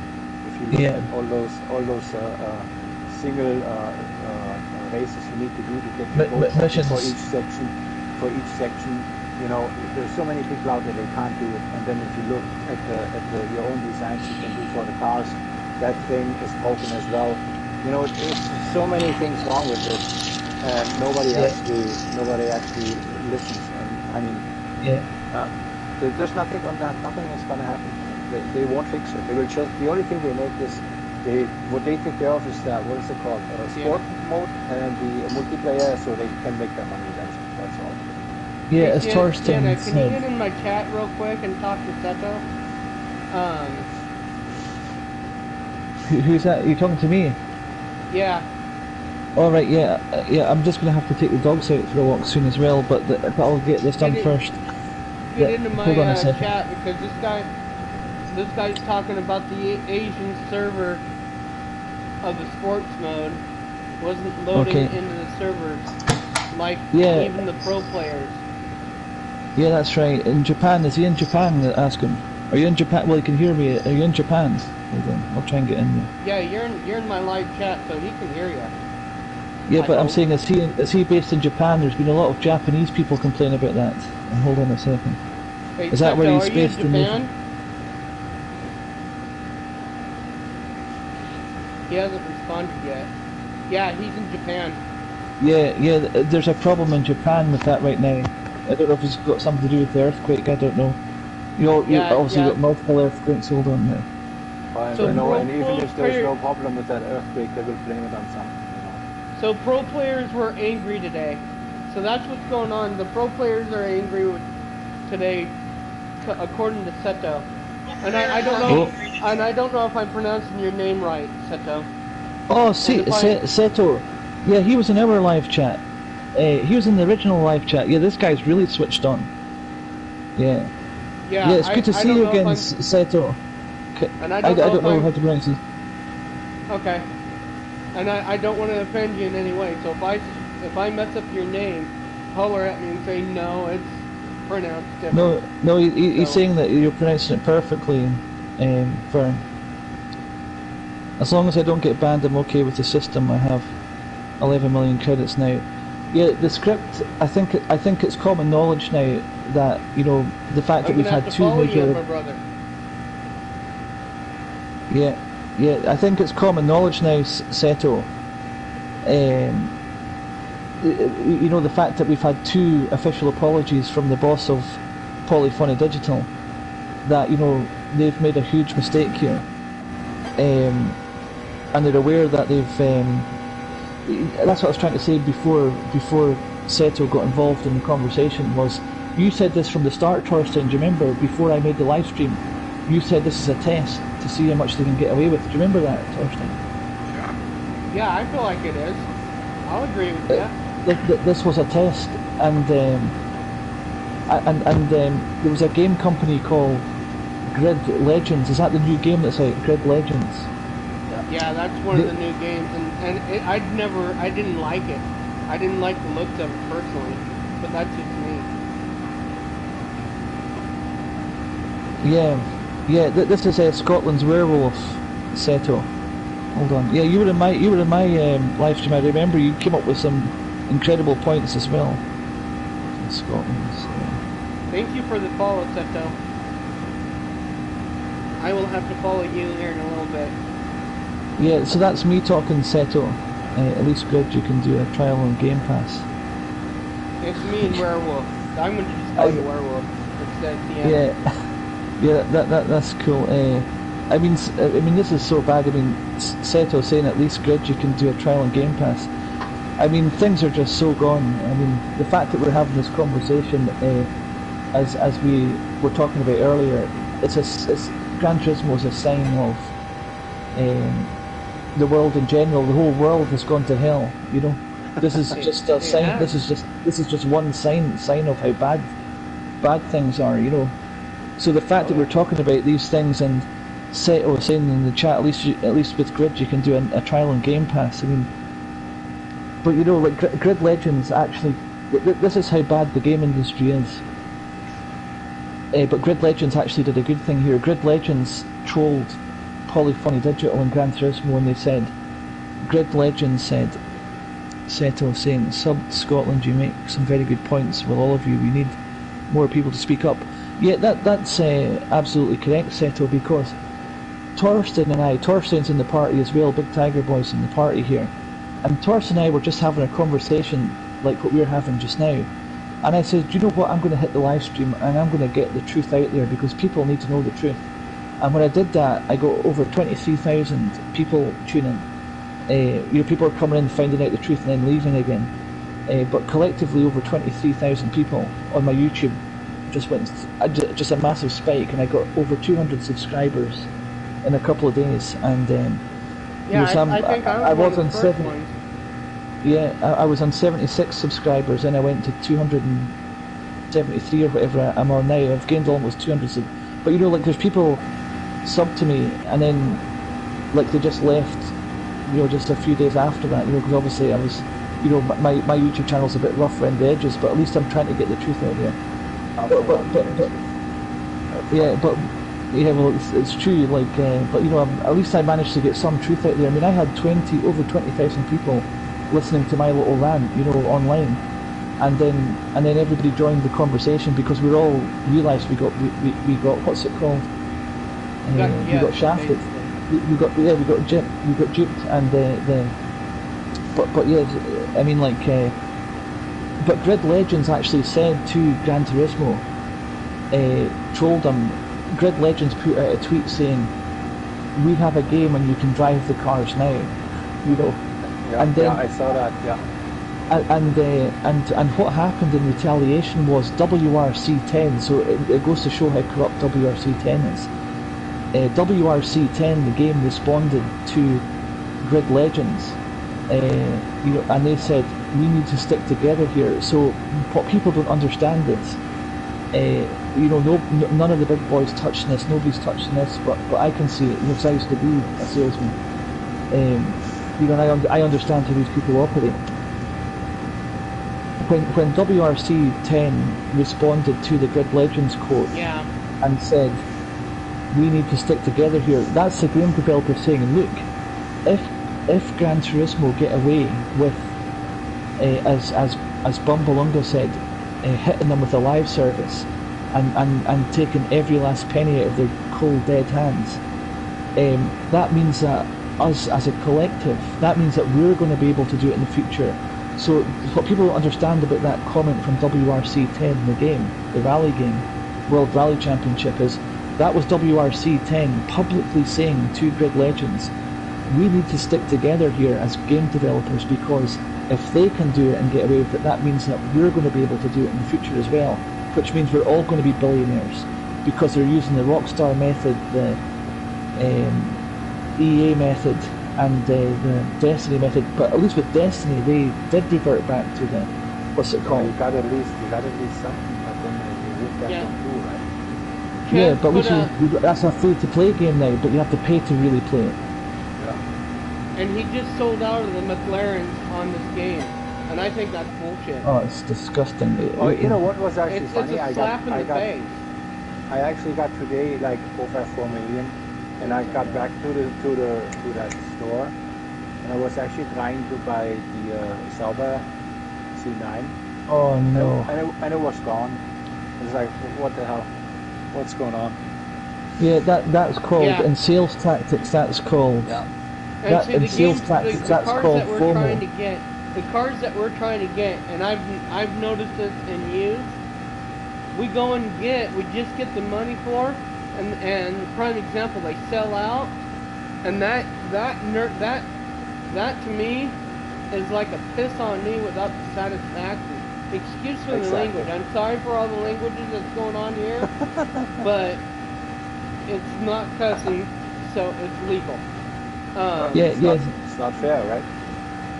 If you look at all those single races you need to do to get your gold for each section, there's so many people out there, they can't do it. And then if you look at your own designs you can do for the cars, that thing is broken as well. There's so many things wrong with this. and nobody actually listens. And I mean, there's nothing on that. Nothing is gonna happen. They won't fix it. They will just. The only thing they make is what they take care of is that, what is it called, sport mode and the multiplayer, so they can make their money. That's all. Yeah, as Torsten Can said. you get in my chat real quick and talk to Seto? Who's that? Are you talking to me? Yeah. Alright, yeah, I'm just going to have to take the dogs out for a walk soon as well, but I'll get this done first. Get into my hold on a second. chat, because this guy's talking about the Asian server of the sports mode wasn't loading into the servers like even the pro players. Yeah, that's right. In Japan, is he in Japan? Ask him. Are you in Japan? Well, you can hear me. Are you in Japan? Hold on, I'll try and get in there. Yeah, you're in my live chat, so he can hear you. Yeah, but I'm saying, is he based in Japan? There's been a lot of Japanese people complain about that. Hold on a second. Hey, is that where he's based in Japan? He hasn't responded yet. Yeah, he's in Japan. Yeah, there's a problem in Japan with that right now. I don't know if it's got something to do with the earthquake, I don't know. You obviously got multiple earthquakes, hold on now. So and even if there's no problem with that earthquake, they will blame it on something. So pro players were angry today. So that's what's going on. The pro players are angry today, according to Seto. And I don't know, and I don't know if I'm pronouncing your name right, Seto. Oh, Seto. Yeah, he was in our live chat. He was in the original live chat. Yeah, this guy's really switched on. Yeah. Yeah, it's good to see you again, Seto. And I don't know how to pronounce it. Okay. And I don't want to offend you in any way, so if I mess up your name, holler at me and say no, it's pronounced different. No, he's saying that you're pronouncing it perfectly, Fern. As long as I don't get banned, I'm okay with the system. I have 11 million credits now. Yeah, the script. I think it's common knowledge now that the fact that we've had two major. My brother. Yeah, I think it's common knowledge now, Seto. The fact that we've had two official apologies from the boss of Polyphony Digital, that they've made a huge mistake here, and they're aware that they've. That's what I was trying to say before Seto got involved in the conversation. Was you said this from the start, Torsten? Do you remember before I made the live stream? You said this is a test to see how much they can get away with. Do you remember that, Torsten? Yeah, I feel like it is. I'll agree with that. This was a test, and there was a game company called Grid Legends. Is that the new game that's out? Grid Legends. Yeah, that's one of the new games, and I didn't like it. I didn't like the looks of it personally, but that's just me. Yeah. This is Scotland's Werewolf, Seto. Hold on. Yeah, you were in my live stream. I remember you came up with some incredible points as well. Scotland's. Thank you for the follow, Seto. I will have to follow you here in a little bit. Yeah, so that's me talking, Seto. At least good, you can do a trial on Game Pass. It's me and Werewolf. I'm going to just call you Werewolf instead of TM. Yeah, that's cool. I mean, this is so bad. I mean, Seto saying at least good, you can do a trial on Game Pass. I mean, things are just so gone. I mean, the fact that we're having this conversation, as we were talking about earlier, it's Gran Turismo is a sign of the world in general. The whole world has gone to hell. This is just a sign. This is just one sign of how bad things are. So the fact that we're talking about these things, and Seto was saying in the chat, at least with Grid you can do a trial on Game Pass. I mean, but like Grid Legends actually, this is how bad the game industry is. But Grid Legends actually did a good thing here. Grid Legends trolled Polyphony Digital and Gran Turismo, and they said, Grid Legends said, Seto saying, sub Scotland, you make some very good points. Well, all of you, we need more people to speak up. Yeah, that's absolutely correct, Seto, because Torsten's in the party as well, Big Tiger Boy's in the party here. And Torres and I were just having a conversation like what we're having just now. And I said, do you know what, I'm going to hit the live stream and I'm going to get the truth out there because people need to know the truth. And when I did that, I got over 23,000 people tuning. People are coming in, finding out the truth and then leaving again. But collectively over 23,000 people on my YouTube just went, just a massive spike, and I got over 200 subscribers in a couple of days. And Yeah, I think I was on 70. Yeah, I was on 76 subscribers, and I went to 273 or whatever I'm on now. I've gained almost 200. But like there's people sub to me, and then like they just left, just a few days after that. Because obviously I was, my YouTube channel's a bit rough around the edges, but at least I'm trying to get the truth out there. Well, it's true. Like, but at least I managed to get some truth out there. I mean, I had over 20,000 people listening to my little rant, online, and then everybody joined the conversation because we all realised we got what's it called? We got shafted. We got duped, and but yeah, I mean but Grid Legends actually said to Gran Turismo, trolled them. Grid Legends put out a tweet saying, "We have a game and you can drive the cars now," Yeah, and then I saw that. Yeah. And what happened in retaliation was WRC10. So it goes to show how corrupt WRC10 is. WRC10, the game, responded to Grid Legends, and they said we need to stick together here. So what people don't understand is, none of the big boys touching this. Nobody's touching this, but I can see it. Because I used to be a salesman. And I understand how these people operate. When WRC10 responded to the Grid Legends quote and said, we need to stick together here, that's the game developer saying, look, if Gran Turismo get away with, as Bumbalunga said, hitting them with a live service and taking every last penny out of their cold dead hands, that means that us as a collective, that means that we're going to be able to do it in the future. So what people don't understand about that comment from WRC10, the game, the rally game, World Rally Championship, is that was WRC10 publicly saying to Grid Legends, we need to stick together here as game developers, because if they can do it and get away with it, that means that we're going to be able to do it in the future as well, which means we're all going to be billionaires, because they're using the Rockstar method, the EA method, and the Destiny method. But at least with Destiny, they did revert back to the, what's it called? You got at least something, but then you ripped that one too, right? Yeah, but that's a free-to-play game now, but you have to pay to really play it. Yeah. And he just sold out of the McLarens on this game, and I think that's bullshit. Oh, it's disgusting. Oh, you know what was actually funny? It's a slap in the face. I actually got today like over 4 million, and I got back to that store, and I was actually trying to buy the Sauber C9. Oh no! And it was gone. It was like, what the hell? What's going on? Yeah, that's called in sales tactics. That's called. Yeah. That in sales tactics. That's called FOMO. The cars that we're trying to get, and I've noticed this in used. We go and we just get the money for, and prime example, they sell out, and that to me is like a piss on me without the satisfaction. Excuse for the language. I'm sorry for all the languages that's going on here, but it's not cussing, so it's legal. It's not fair, right?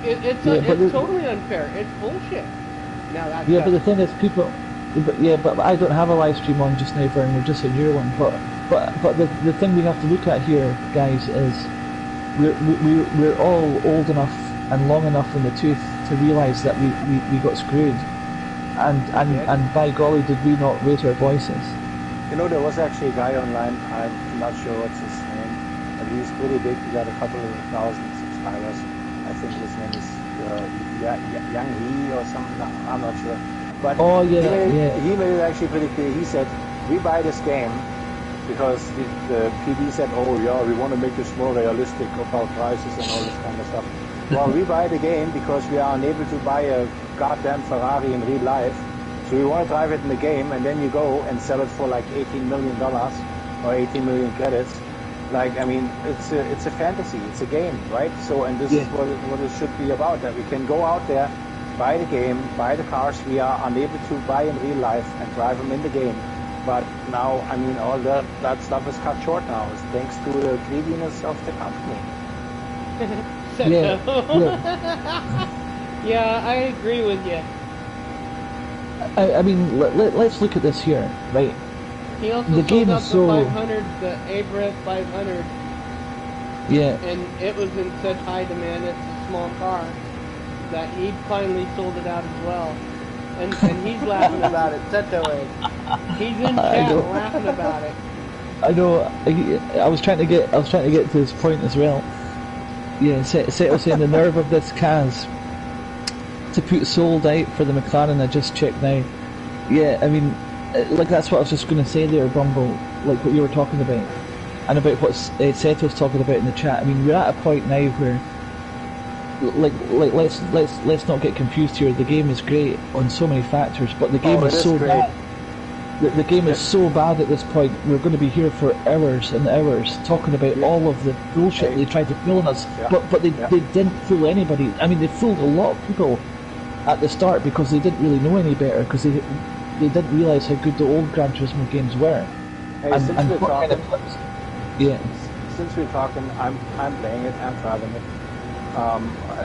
It's totally unfair. It's bullshit. Now that's but the thing is, people. But I don't have a live stream on just now, Vern. We're just in your one. But the thing we have to look at here, guys, is we're all old enough and long enough in the tooth to realise that we got screwed, and by golly, did we not raise our voices? There was actually a guy online. I'm not sure what's his name, but he's pretty big. He got a couple of thousand subscribers. I think his name is Yang He or something. I'm not sure. But he made it actually pretty clear. He said, we buy this game because the PD said, oh yeah, we want to make this more realistic about prices and all this kind of stuff. well, we buy the game because we are unable to buy a goddamn Ferrari in real life. So we want to drive it in the game, and then you go and sell it for like $18 million or 18 million credits. Like, I mean, it's a fantasy, it's a game, right? So, and this is what it should be about, that we can go out there, buy the game, buy the cars we are unable to buy in real life and drive them in the game. But now, I mean, all that stuff is cut short now, thanks to the greediness of the company. Yeah, I agree with you. I mean, let's look at this here, right? He also The game sold out is so... the 500, the Abreth 500. Yeah. And it was in such high demand, it's a small car, that he finally sold it out as well. And he's laughing about it, Seto is. He's in chat laughing about it. I know. I was trying to get to this point as well. Yeah, Seto saying the nerve of this Kaz to put sold out for the McLaren. I just checked now. Yeah, I mean, like that's what I was just going to say there, Bumble. Like what you were talking about, and about what Seto's talking about in the chat. I mean, we're at a point now where, like let's not get confused here. The game is great on so many factors, but the game is so bad. The game is so bad at this point. We're going to be here for hours and hours talking about all of the bullshit they tried to fool on us. But they didn't fool anybody. I mean, they fooled a lot of people at the start because they didn't really know any better, because they didn't realise how good the old Gran Turismo games were. Hey, and since we're talking, since we're talking, I'm playing it, I'm driving it.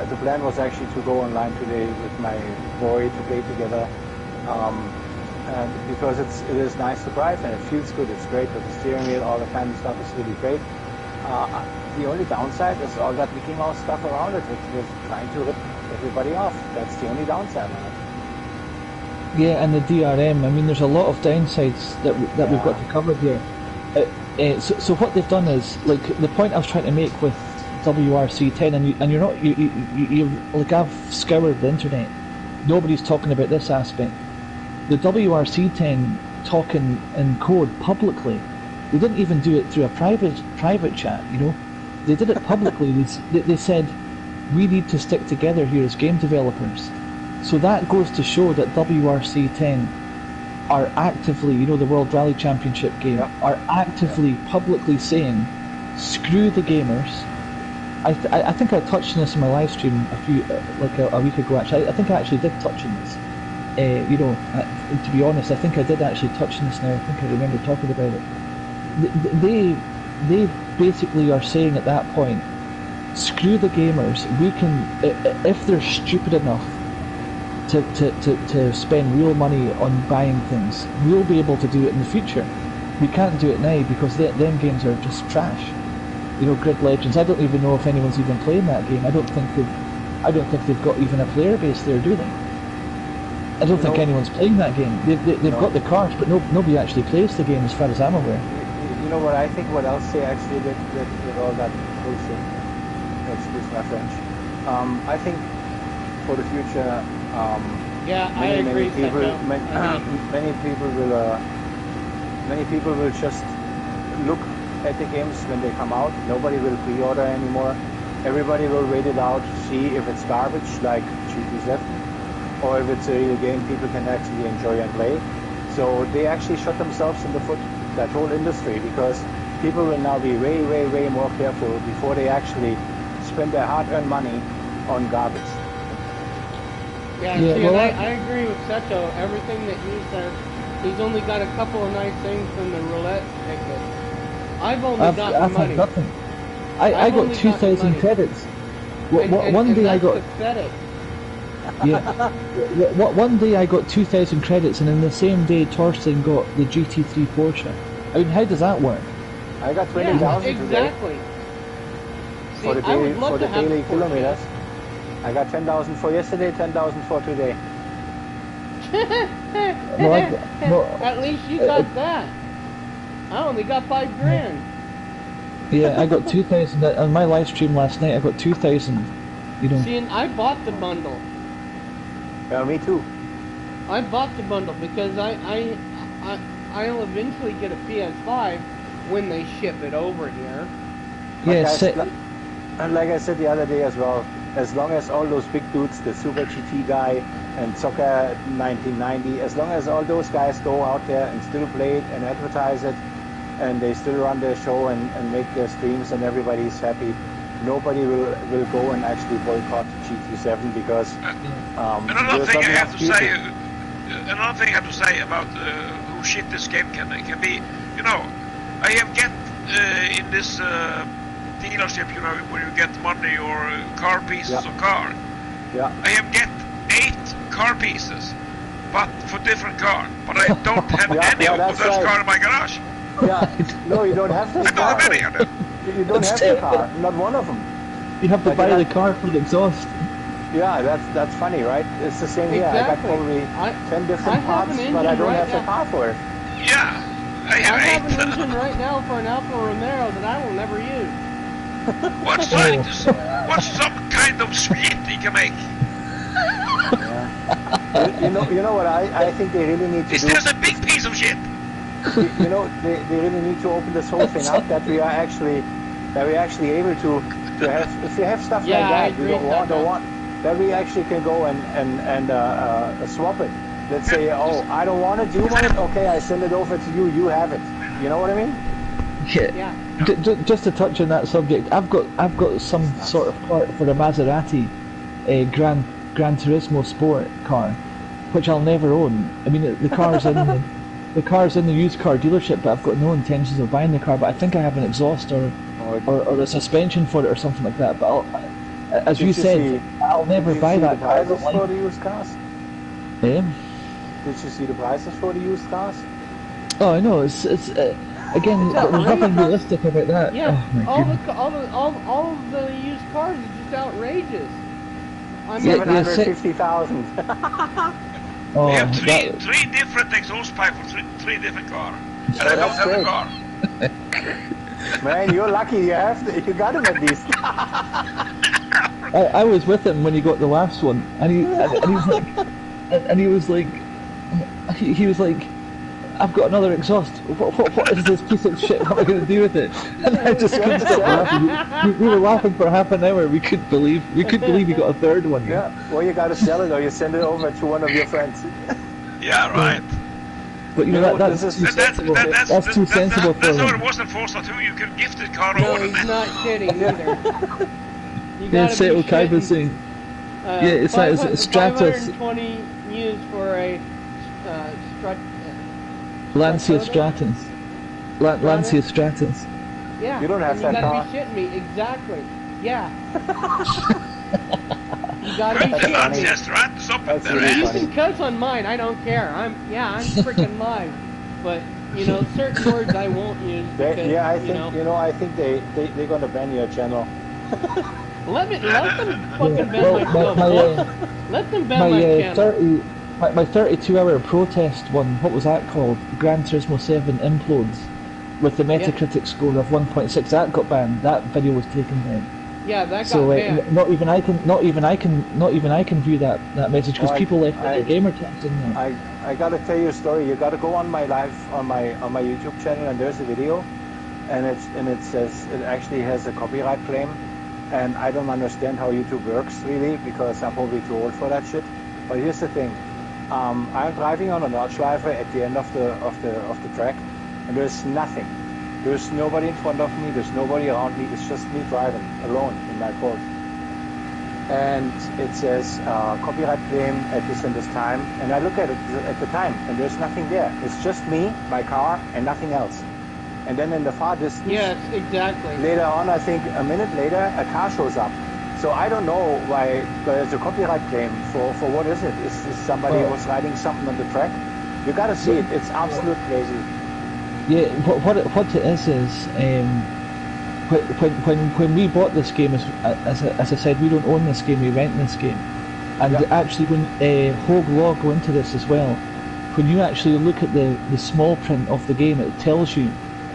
The plan was actually to go online today with my boy to play together, and because it is nice to drive and it feels good. It's great with the steering wheel, all the kind of stuff is really great. The only downside is all that Mickey Mouse stuff around it, which was trying to rip everybody off. That's the only downside on it. Yeah, and the DRM. I mean, there's a lot of downsides that we've got to cover here. So what they've done is, like, the point I was trying to make with WRC10, and you're not you like, I've scoured the internet. Nobody's talking about this aspect. The WRC10 talking in code publicly. They didn't even do it through a private chat. You know, they did it publicly. They said, we need to stick together here as game developers. So that goes to show that WRC10 are actively, you know, the World Rally Championship game, are actively publicly saying, screw the gamers. I think I touched on this in my live stream a week ago. Actually, I think I actually did touch on this. You know, to be honest, I think I did actually touch on this now. I think I remember talking about it. They basically are saying at that point, screw the gamers. We can, if they're stupid enough to spend real money on buying things, we'll be able to do it in the future. We can't do it now because them games are just trash. You know, Grid Legends. I don't even know if anyone's even playing that game. I don't think they've got even a player base there, do they? I don't think anyone's playing that game. They've got the cars, but nobody actually plays the game as far as I'm aware. You know what I think? What else they actually did with all that bullshit? Excuse my French. I think for the future. I agree. Many people will just look at the games when they come out. Nobody will pre-order anymore. Everybody will wait it out, see if it's garbage like Gt7, or if it's a real game people can actually enjoy and play. So they actually shot themselves in the foot, that whole industry, because people will now be way, way, way more careful before they actually spend their hard-earned money on garbage. I agree with Seto. Everything that he says, he's only got a couple of nice things from the roulette ticket. I've got money. Nothing. I got 2,000 credits. One day I got. Pathetic. Yeah. One day I got 2,000 credits, and in the same day Torsten got the GT3 Porsche. I mean, how does that work? I got 20,000 exactly. For the daily kilometers. I got 10,000 for yesterday, 10,000 for today. At least you got that. I only got $5,000. Yeah, I got 2,000 on my live stream last night. I got 2,000. You know. See, and I bought the bundle. Yeah, me too. I bought the bundle because I'll eventually get a PS5 when they ship it over here. Yes. And like I said the other day as well, as long as all those big dudes, the Super GT guy and Soccer 1990, as long as all those guys go out there and still play it and advertise it, and they still run their show and make their streams and everybody's happy, nobody will go and actually boycott Gt7 because another thing I have to say. Another thing I have to say about who shit this game can be. You know, I have get in this dealership, you know, where you get money or car pieces of car. Yeah. I have get 8 car pieces, but for different car. But I don't have any of those car in my garage. Yeah. No, you don't have this I don't have any of them. You don't have the car, not one of them. You have to buy the car for the exhaust. Yeah, that's funny, right? It's the same here. I got probably 10 different parts, but I don't have the car for it. Yeah, I have have an engine right now for an Alfa Romeo that I will never use. What's some kind of shit he can make? Yeah. You know what I think they really need to do? It's just a big piece of shit. You know, they really need to open this whole thing up that we're actually able to have, if you have stuff like that you don't want, that we actually can go and swap it. Let's say, oh, I don't want it, you want it, okay, I send it over to you, you have it. You know what I mean? Yeah. Just to touch on that subject, I've got some sort of part for a Maserati, a Gran Turismo Sport car, which I'll never own. I mean, the car's in the used car dealership, but I've got no intentions of buying the car. But I think I have an exhaust or a suspension for it or something like that. But as you said, I'll never buy that car. Did you see the prices for the used cars? Yeah. Did you see the prices for the used cars? Oh, I know. It's again, there's nothing realistic about that. Yeah, oh, all of the used cars are just outrageous. I mean, 750,000. We have three different exhaust pipes for three different cars. And I don't have the car. Man, you're lucky you got him at least. I was with him when he got the last one, and he was like, I've got another exhaust. What is this piece of shit? What am I going to do with it? And I just couldn't stop laughing. We were laughing for half an hour. We couldn't believe you got a third one. Yeah. Well, you got to sell it, or you send it over to one of your friends. Yeah, right. But you know that's too sensible. That's too sensible for him. That's how it was in Forza 2. You can gift the car no, over. No, he's not kidding either. Yeah, Seto Kaiba saying. Yeah, it's like a Stratos. 520 used for a Lancia Stratus. Lancia Stratus. Yeah. You don't have that car. You gotta be shitting me. Exactly. Yeah. You gotta be shitting me. You can cuss on mine. I don't care. I'm freaking live. But certain words I won't use. Because, I think they're gonna ban your channel. Let them fucking ban my channel. Let them ban my channel. My 32-hour protest one, what was that called? Gran Turismo 7 Implodes, with the Metacritic score of 1.6. That got banned. That video was taken down. Yeah, that got banned. Not even I can view that message because people left their gamer tags in there. I gotta tell you a story. You gotta go on my live on my YouTube channel, and there's a video, and it says it actually has a copyright claim, and I don't understand how YouTube works really because I'm probably too old for that shit. But here's the thing. I'm driving on a Nordschleife at the end of the track, and there's nothing. There's nobody in front of me. There's nobody around me. It's just me driving alone in my Porsche. And it says copyright claim at this and this time. And I look at it at the time, and there's nothing there. It's just me, my car, and nothing else. And then in the far distance, yes, exactly. Later on, I think a minute later, a car shows up. So I don't know why there's a copyright claim for what is it? Is somebody was riding something on the track? You gotta see it. It's absolute crazy. Yeah, what it is when we bought this game, as I said, we don't own this game. We rent this game, and actually when Hogue Law go into this as well, when you actually look at the small print of the game, it tells you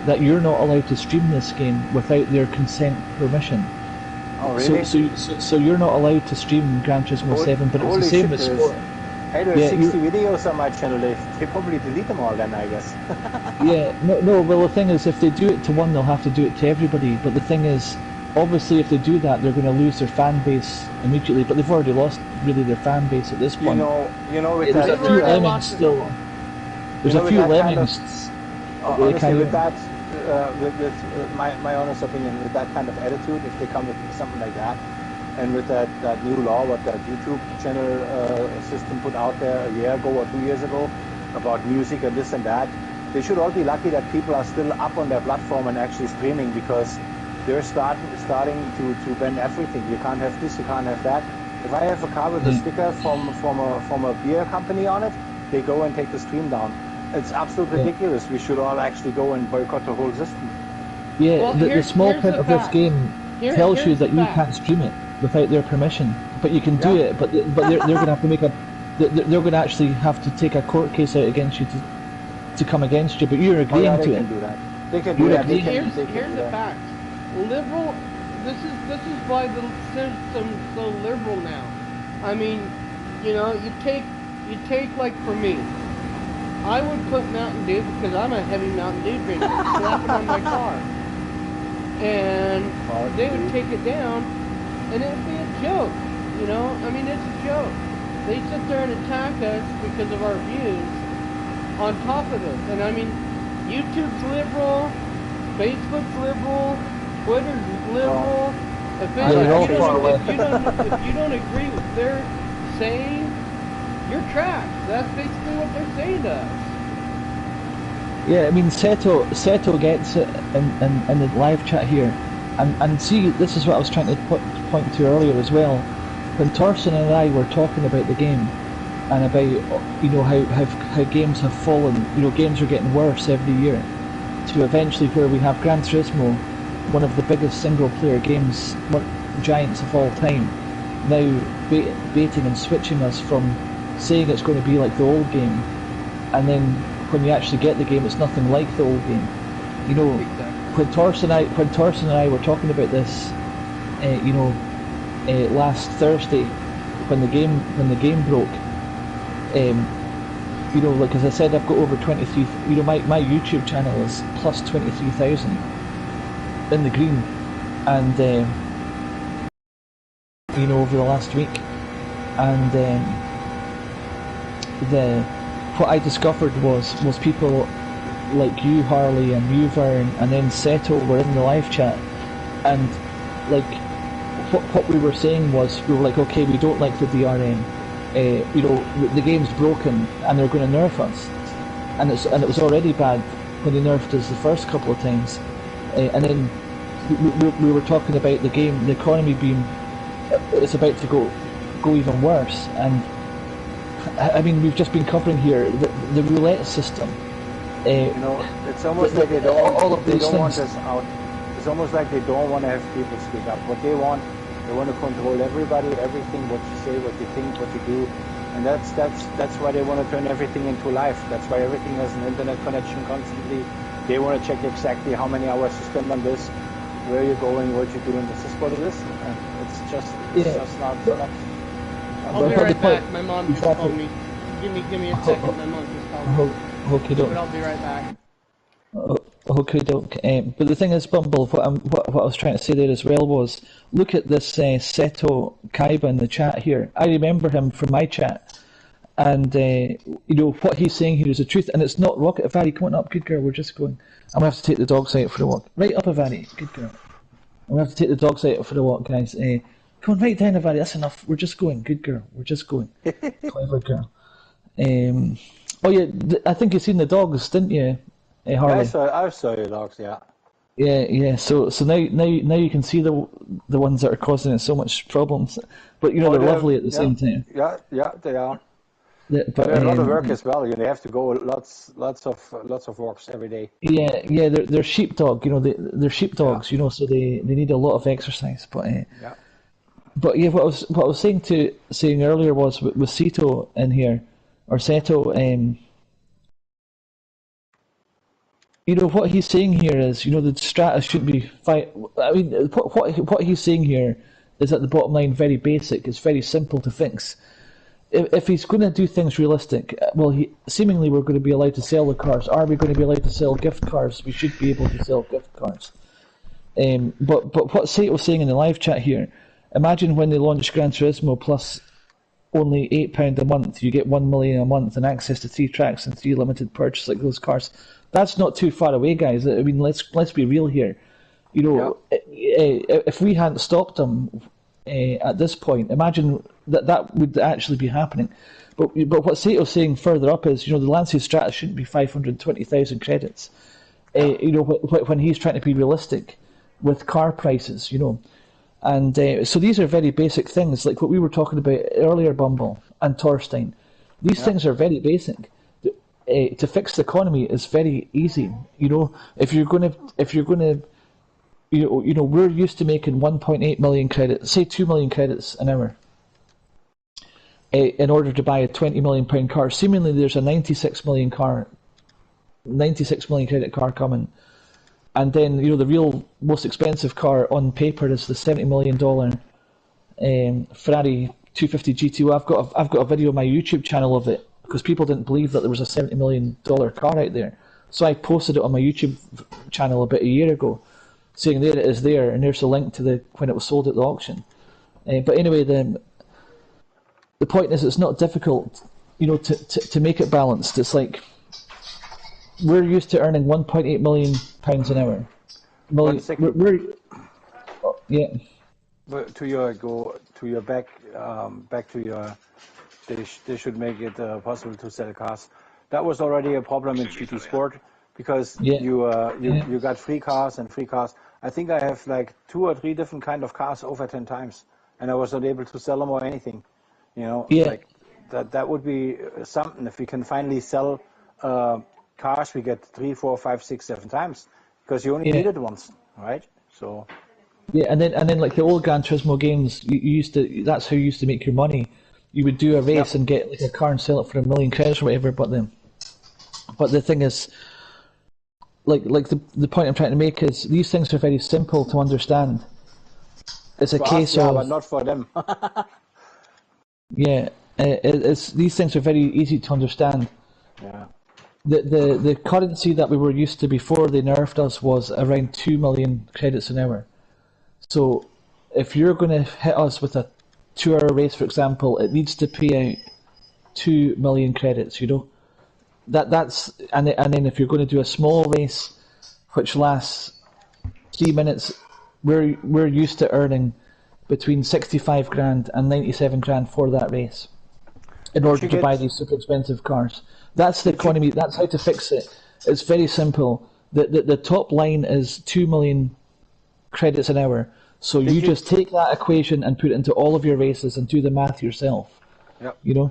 that you're not allowed to stream this game without their consent permission. Oh, really? So you're not allowed to stream Gran Turismo 7, but it's the same with sport. Hey, there's 60 videos on my channel. They probably delete them all then, I guess. Yeah, no. Well, the thing is, if they do it to one, they'll have to do it to everybody. But the thing is, obviously if they do that, they're going to lose their fan base immediately. But they've already lost really their fan base at this point. With There's that, a few lemmings still. There's a few lemmings. Honestly, with that, with my honest opinion, with that kind of attitude, if they come with something like that, and with that new law, what that YouTube channel system put out there a year ago or 2 years ago about music and this and that, they should all be lucky that people are still up on their platform and actually streaming, because they're starting to ban everything. You can't have this, you can't have that. If I have a car with a sticker from a beer company on it, they go and take the stream down. It's absolutely ridiculous. We should all actually go and boycott the whole system. Yeah, Well, the small print of this game tells you that you fact. can't stream it without their permission, but you can do it. But they're going to have to make they're going to actually have to take a court case out against you to come against you. But you're agreeing to it. Do that. They can do that. Here's the fact. Liberal. This is why the system's so liberal now. I mean, you know, you take like for me. I would put Mountain Dew, because I'm a heavy Mountain Dew drinker, slap it on my car. And they would take it down, and it would be a joke, you know? I mean, it's a joke. They sit there and attack us because of our views on top of it. And I mean, YouTube's liberal, Facebook's liberal, Twitter's liberal. If you don't agree with their saying, you're trash. That's basically what they're saying to us. Yeah, I mean, Seto gets it in the live chat here, and see, this is what I was trying to point to earlier as well. When Torsten and I were talking about the game, and about, you know, how games have fallen, you know, games are getting worse every year, to eventually where we have Gran Turismo, one of the biggest single-player games, giants of all time, now baiting and switching us from saying it's going to be like the old game, and then when you actually get the game, it's nothing like the old game. You know, when Torsten and I were talking about this, you know, last Thursday, when the game broke, you know, like as I said, I've got over 23. You know, my YouTube channel is plus 23,000 in the green, and you know, over the last week, and what I discovered was people like you, Harley, and you, Vern, and then Seto were in the live chat, and like what we were saying was, we were like, okay, we don't like the DRM, you know, the game's broken and they're going to nerf us, and it was already bad when they nerfed us the first couple of times, and then we were talking about the game, the economy being, it's about to go even worse. And I mean, we've just been covering here the roulette system. You know, it's almost like they don't want us out. It's almost like they don't want to have people speak up. What they want to control everybody, everything, what you say, what you think, what you do, and that's why they want to turn everything into life. That's why everything has an internet connection constantly. They want to check exactly how many hours you spend on this, where you're going, what you're doing. This is what it is, and it's just not. I'll be right back. My mom just called me. Give me a second. My mom just called me. Okay, But I'll be right back. Okay, doke. But the thing is, Bumble, what I was trying to say there as well was, look at this Seto Kaiba in the chat here. I remember him from my chat, and you know what he's saying here is the truth, and it's not rocket. Avari, come on up, good girl. We're just going. I'm gonna have to take the dogs out for a walk. Right up, Avari, good girl. I'm gonna have to take the dogs out for a walk, guys. Come on, right down, Avari. That's enough. We're just going, good girl. We're just going. Clever girl. Oh yeah, I think you've seen the dogs, didn't you, Harley? Yeah, I saw your dogs. Yeah. Yeah. So now you can see the ones that are causing us so much problems, but you know they're lovely at the same time. Yeah, they are. But they're a lot of work as well. You know, they have to go lots of walks every day. Yeah. They're sheepdog. You know, they're sheepdogs. Yeah. You know, so they need a lot of exercise. But yeah. But yeah, what I was saying earlier was with Seto in here, or Seto, you know, what he's saying here is, you know, the strata shouldn't be fight. I mean, what he's saying here is at the bottom line very basic. It's very simple to fix. If he's going to do things realistic, well, seemingly we're going to be allowed to sell the cars. Are we going to be allowed to sell gift cards? We should be able to sell gift cards. But what Sato was saying in the live chat here, imagine when they launch Gran Turismo plus only £8 a month, you get 1 million a month and access to 3 tracks and 3 limited purchase like those cars. That's not too far away, guys. I mean, let's be real here. You know, if we hadn't stopped them at this point, imagine that would actually be happening. But what Sato's saying further up is, you know, the Lancia Stratus shouldn't be 520,000 credits. You know, when he's trying to be realistic with car prices, you know. And so these are very basic things, like what we were talking about earlier, Bumble and Torstein. These things are very basic. To fix the economy is very easy. You know, if you're gonna, you know, we're used to making 1.8 million credits, say 2 million credits an hour, in order to buy a 20 million pound car. Seemingly, there's a 96 million credit car coming. And then, you know, the real most expensive car on paper is the $70 million Ferrari 250 GTO. I've got a video on my YouTube channel of it because people didn't believe that there was a $70 million car out there. So I posted it on my YouTube channel about a year ago, saying there it is there, and there's a link to when it was sold at the auction. But anyway, the point is, it's not difficult, you know, to make it balanced. It's like, we're used to earning £1.8 million an hour. Yeah. But to your back to your, they should make it possible to sell cars. That was already a problem in GT Sport because you got free cars and free cars. I think I have like 2 or 3 different kind of cars over 10 times, and I was not able to sell them or anything. You know, like that would be something if we can finally sell. Cars we get 3, 4, 5, 6, 7 times because you only need it once, right? So and then like the old Gran Turismo games, you used to, that's how you used to make your money. You would do a race and get like a car and sell it for 1 million credits or whatever. But the thing is, like the point I'm trying to make is, these things are very simple to understand. It's a case of, but not for them. these things are very easy to understand. Yeah. The currency that we were used to before they nerfed us was around 2 million credits an hour. So if you're going to hit us with a 2-hour race, for example, it needs to pay out 2 million credits, you know. That's and then if you're going to do a small race which lasts 3 minutes, we're used to earning between 65 grand and 97 grand for that race in order to buy these super expensive cars. That's the economy. That's how to fix it. It's very simple. The top line is 2 million credits an hour. So you just take that equation and put it into all of your races and do the math yourself. Yep. You know.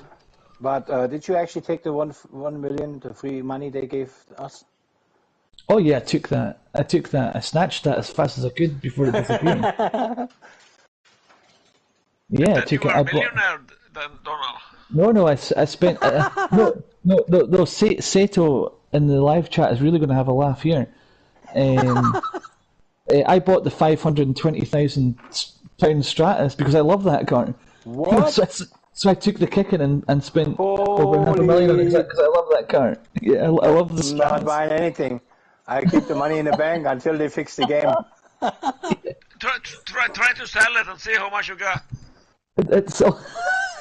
But did you actually take the 1 million, the free money they gave us? Oh yeah, I took that. I snatched that as fast as I could before it disappeared. Yeah, I took it. You were a millionaire then, Donald. No, I spent. No. Sato in the live chat is really going to have a laugh here. I bought the £520,000 Stratus because I love that car. What? So I took the kicking and spent over $500,000 on it because I love that car. Yeah, I love the Stratus. Not buying anything. I keep the money in the bank until they fix the game. Try to sell it and see how much you got. It's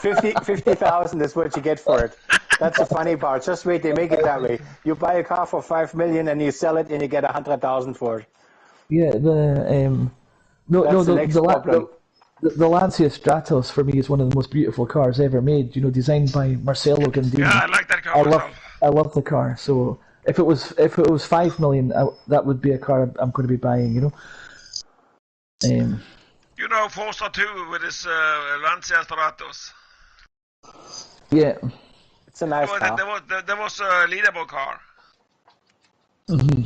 50,000 is what you get for it. That's the funny part. Just wait, they make it that way. You buy a car for 5 million and you sell it and you get 100,000 for it. Yeah, the Lancia Stratos for me is one of the most beautiful cars ever made. You know, designed by Marcello Gandini. Yeah, I like that car. I love the car. So if it was 5 million, that would be a car I'm going to be buying. You know. You know Forza 2 with his Lancia Stratos. Yeah. It's a nice car. There was a leaderboard car. Mm-hmm.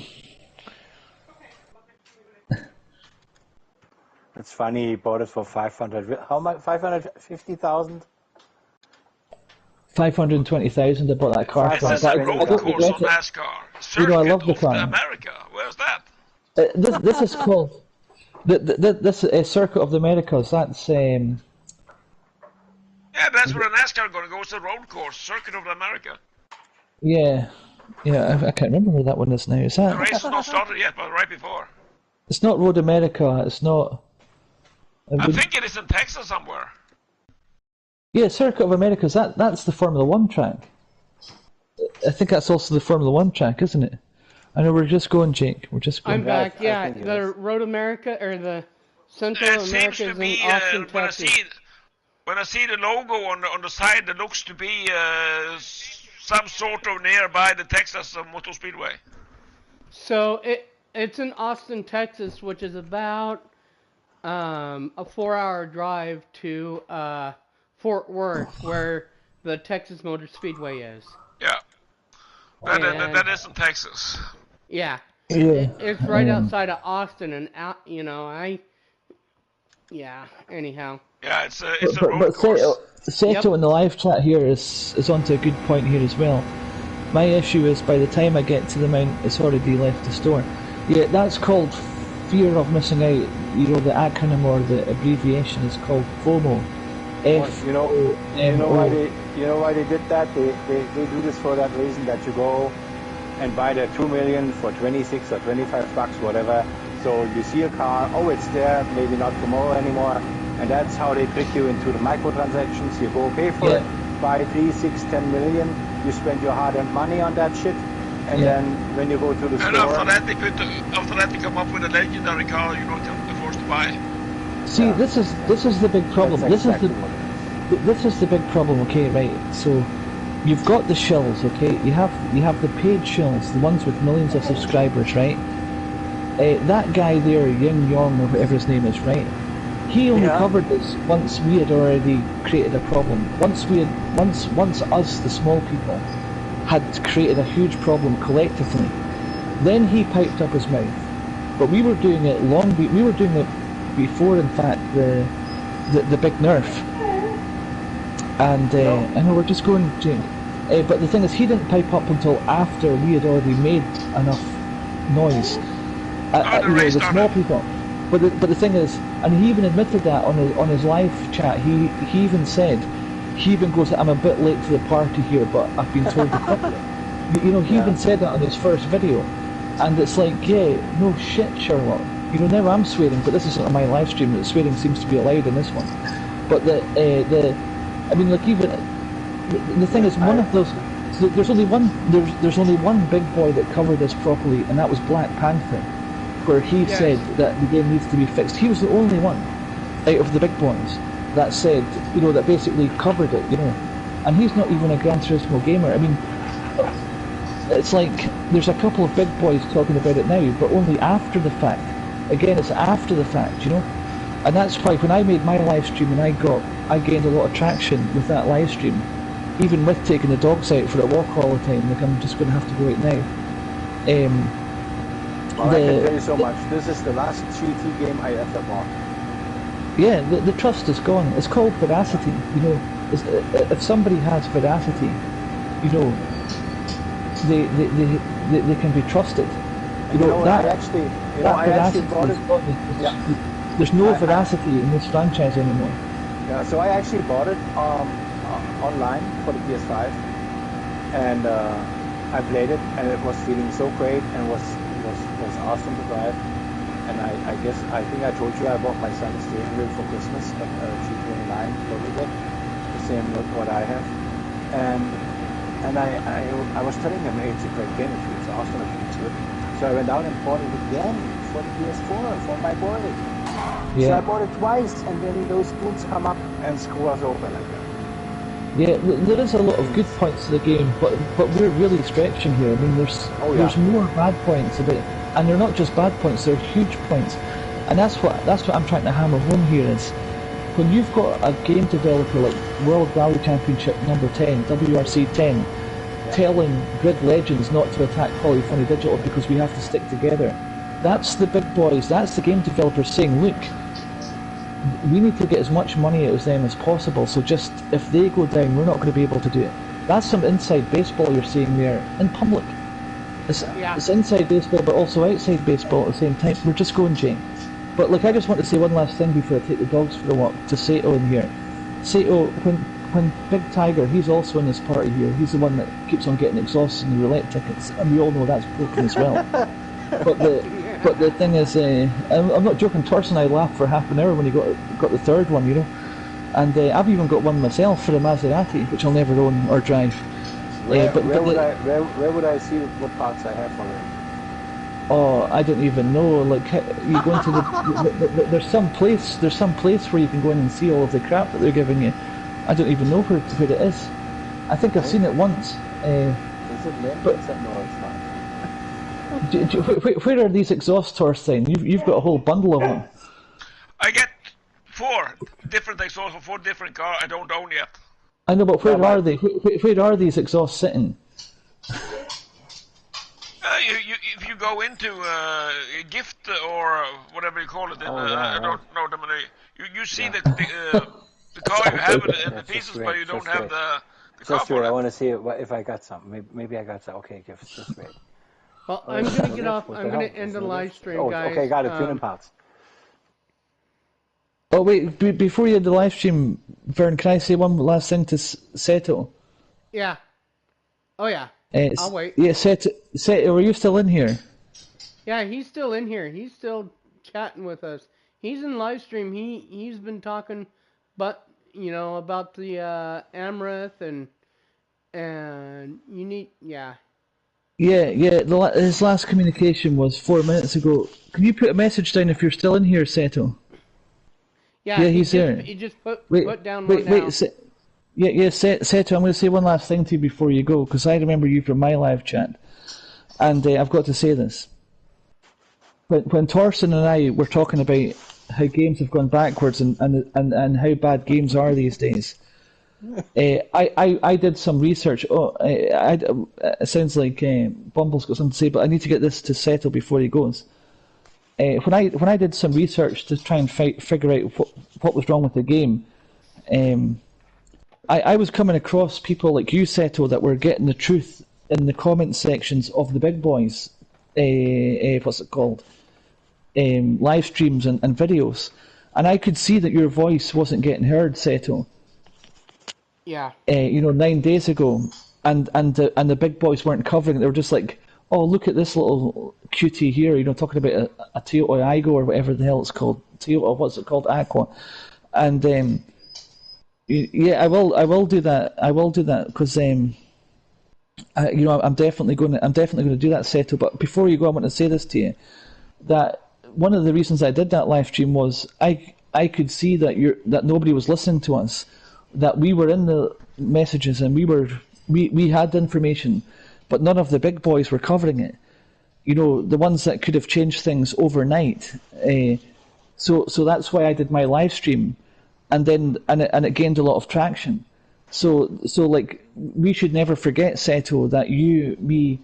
It's funny, he bought it for 500. How much? 550,000? 520,000. I bought that car. This is a road course on NASCAR. Circuit I love the car. America. Where's that? This is called this Circuit of the Americas. That's Yeah, that's where NASCAR going to go. It's a road course, Circuit of America. Yeah, I can't remember where that one is now. Is that? The race is not started yet, but right before. It's not Road America. It's not. I think it is in Texas somewhere. Yeah, Circuit of America. That's the Formula One track. I think that's also the Formula One track, isn't it? I know we're just going, Jake. We're just going. I'm back. I Yeah, think it the is. Road America or the Central It seems America to is in be Austin, Texas. when I see the logo on the side, it looks to be some sort of nearby the Texas Motor Speedway. So it's in Austin, Texas, which is about a 4-hour drive to Fort Worth, where the Texas Motor Speedway is. Yeah, that is in Texas. Yeah, Yeah. it's right outside of Austin, and Anyhow, Yeah, it's a But road course. Seto in the live chat here is onto a good point here as well. My issue is by the time I get to the mount, it's already left the store. Yeah, that's called fear of missing out. You know, the acronym or the abbreviation is called FOMO. You know why they did that? They do this for that reason, that you go and buy the 2 million for 26 or 25 bucks, whatever. So you see a car, oh, it's there, maybe not tomorrow anymore, and that's how they trick you into the microtransactions. You go pay for it, buy 3, 6, 10 million, you spend your hard-earned money on that shit, and then when you go to the And store... after that they come up with a legendary car you don't have the force to buy. See, this is the big problem. This is the big problem. Okay, right. So you've got the shills. Okay, you have the paid shills, the ones with millions of subscribers, right? That guy there, Ying Yong or whatever his name is, right? He only covered this once we had already created a problem. Once us, the small people, had created a huge problem collectively. Then he piped up his mouth. But we were doing it we were doing it before, in fact, the big nerf. And I know we're just going, Jane. But the thing is, he didn't pipe up until after we had already made enough noise. The small people. But the thing is, and he even admitted that on his live chat. He even said, he even goes, I'm a bit late to the party here, but I've been told to cover it. You know, he even said that on his first video. And it's like, yeah, no shit, Sherlock. You know, now I'm swearing, but this isn't on my live stream. The swearing seems to be allowed in this one. But I mean, like, even the thing is, one of those. There's only one big boy that covered this properly, and that was Black Panther, where he said that the game needs to be fixed. He was the only one out of the big boys that said, you know, that basically covered it, you know. And he's not even a Gran Turismo gamer. I mean, it's like there's a couple of big boys talking about it now, but only after the fact. Again, it's after the fact, you know. And that's why when I made my live stream and I gained a lot of traction with that live stream, even with taking the dogs out for a walk all the time. Like, I'm just going to have to go out now. I can tell you so much. This is the last GT game I ever bought. Yeah, the trust is gone. It's called veracity. You know, if somebody has veracity, you know, they can be trusted. You know, I actually bought it. There's no veracity in this franchise anymore. Yeah, so I actually bought it online for the PS5, and I played it, and it was feeling so great, and was awesome to drive. And I think I told you I bought my son a steering wheel for Christmas, a G29 Logitech, the same what I have, and I was telling him, hey, it's a great game, it feels awesome, it feels good. So I went out and bought it again for the PS4 for my boy. Yeah. So I bought it twice, and then those spoons come up and screw us over like that. Yeah, there is a lot of good points to the game, but we're really stretching here. I mean, there's more bad points about it, and they're not just bad points; they're huge points. And that's what I'm trying to hammer home here is when you've got a game developer like World Rally Championship number 10, WRC 10, telling Grid Legends not to attack Polyphony Digital because we have to stick together. That's the big boys. That's the game developers saying, look, we need to get as much money out of them as possible, so just if they go down, we're not going to be able to do it. That's some inside baseball you're seeing there in public. It's inside baseball, but also outside baseball at the same time. We're just going, Jane. But look, I just want to say one last thing before I take the dogs for a walk to Sato in here. Sato, when Big Tiger, he's also in this party here. He's the one that keeps on getting exhausted in the roulette tickets, and we all know that's broken as well. But But the thing is, I'm not joking. Torsten and I laughed for half an hour when he got the third one, you know. And I've even got one myself for a Maserati, which I'll never own or drive. Where would I see what parts I have for it? Oh, I don't even know. Like, you go into there's some place where you can go in and see all of the crap that they're giving you. I don't even know where it is. I think I've seen it once. Is it labeled? No, it's not. Where are these exhaust Torstein? You've got a whole bundle of them. I get 4 different exhausts for 4 different cars I don't own yet. I know, but where are they? Where are these exhausts sitting? If you go into gift or whatever you call it, I don't know them. You see the car, you have it in the pieces, but you don't have the car. Just wait, I want to see if I got some. Maybe I got some. Okay, just wait. Well, I'm going to get off. I'm going to end the live stream, guys. Okay, got it. Tuning parts. Oh wait, before you end the live stream, Vern, can I say one last thing to Seto? Yeah. Oh yeah. I'll wait. Yeah, Seto, are you still in here? Yeah, he's still in here. He's still chatting with us. He's in live stream. He's been talking, but about the Amrith and you need Yeah. His last communication was 4 minutes ago. Can you put a message down if you're still in here, Seto? Yeah, he's there. He just put down one now. Seto, I'm going to say one last thing to you before you go, because I remember you from my live chat, and I've got to say this. When Torsten and I were talking about how games have gone backwards and how bad games are these days, I did some research. It sounds like Bumble's got something to say, but I need to get this to Seto before he goes. When I did some research to try and figure out what was wrong with the game, I was coming across people like you, Seto, that were getting the truth in the comment sections of the big boys. What's it called? Live streams and videos, and I could see that your voice wasn't getting heard, Seto. Yeah. 9 days ago, and the big boys weren't covering it. They were just like, oh, look at this little cutie here, talking about a Toyota Aygo or whatever the hell it's called. Toyota, what's it called? Aqua. And I will do that. I will do that because I'm definitely going to do that, Seto. But before you go, I want to say this to you, that one of the reasons I did that live stream was I could see that nobody was listening to us, that we were in the messages and we had the information, but none of the big boys were covering it. The ones that could have changed things overnight. So that's why I did my live stream, and it gained a lot of traction. So like, we should never forget, Seto, that you, me,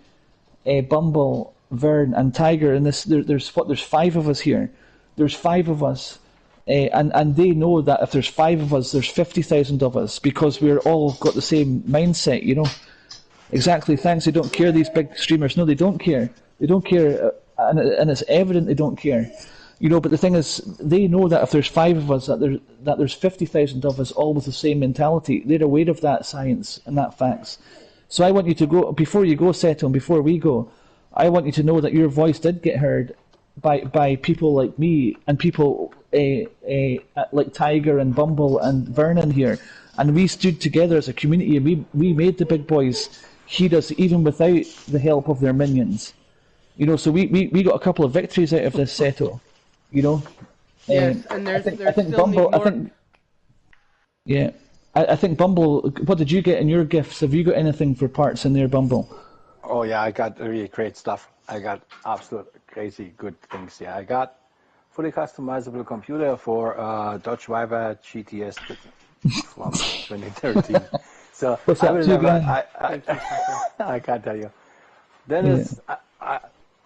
Bumble, Vern, and Tiger, and there's 5 of us here. There's 5 of us, and they know that if there's 5 of us, there's 50,000 of us, because we're all got the same mindset, Exactly. Thanks. They don't care. These big streamers. No, they don't care. They don't care, and it's evident they don't care. But the thing is, they know that if there's 5 of us, that there's 50,000 of us, all with the same mentality. They're aware of that science and that facts. So I want you to go, before you go, Seto, and before we go, I want you to know that your voice did get heard by people like me and people like Tiger and Bumble and Vernon here, and we stood together as a community, and we made the big boys heed us even without the help of their minions. So we got a couple of victories out of this, Seto. Yes, and there's still Bumble, more. I think Bumble. What did you get in your gifts? Have you got anything for parts in there, Bumble? Oh yeah, I got really great stuff. I got absolute crazy good things. Yeah, I got fully customizable computer for Dodge Viper GTS from 2013. So what's that? I can't tell you. Then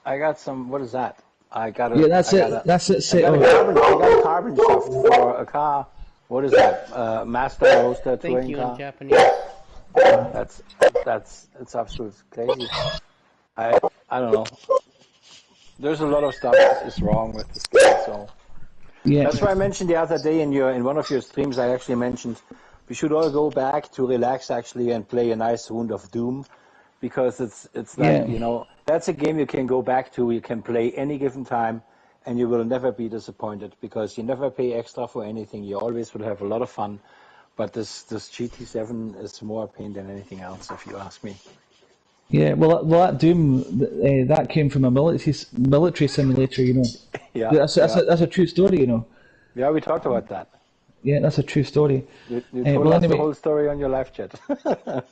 I got some. What is that? I got a. Yeah, that's it. I got a carbon shaft for a car. What is that? Master Roadster touring Thank you car. in Japanese. That's absolutely crazy. I don't know. There's a lot of stuff that is wrong with this game. So that's why I mentioned the other day in one of your streams. I actually mentioned we should all go back to relax actually and play a nice round of Doom, because it's like that's a game you can go back to. You can play any given time, and you will never be disappointed because you never pay extra for anything. You always will have a lot of fun. But this GT7 is more a pain than anything else, if you ask me. Yeah, well, that Doom, that came from a military simulator, you know. Yeah, That's a true story, you know. yeah, we talked about that. Yeah, that's a true story. You told us the whole story on your live chat.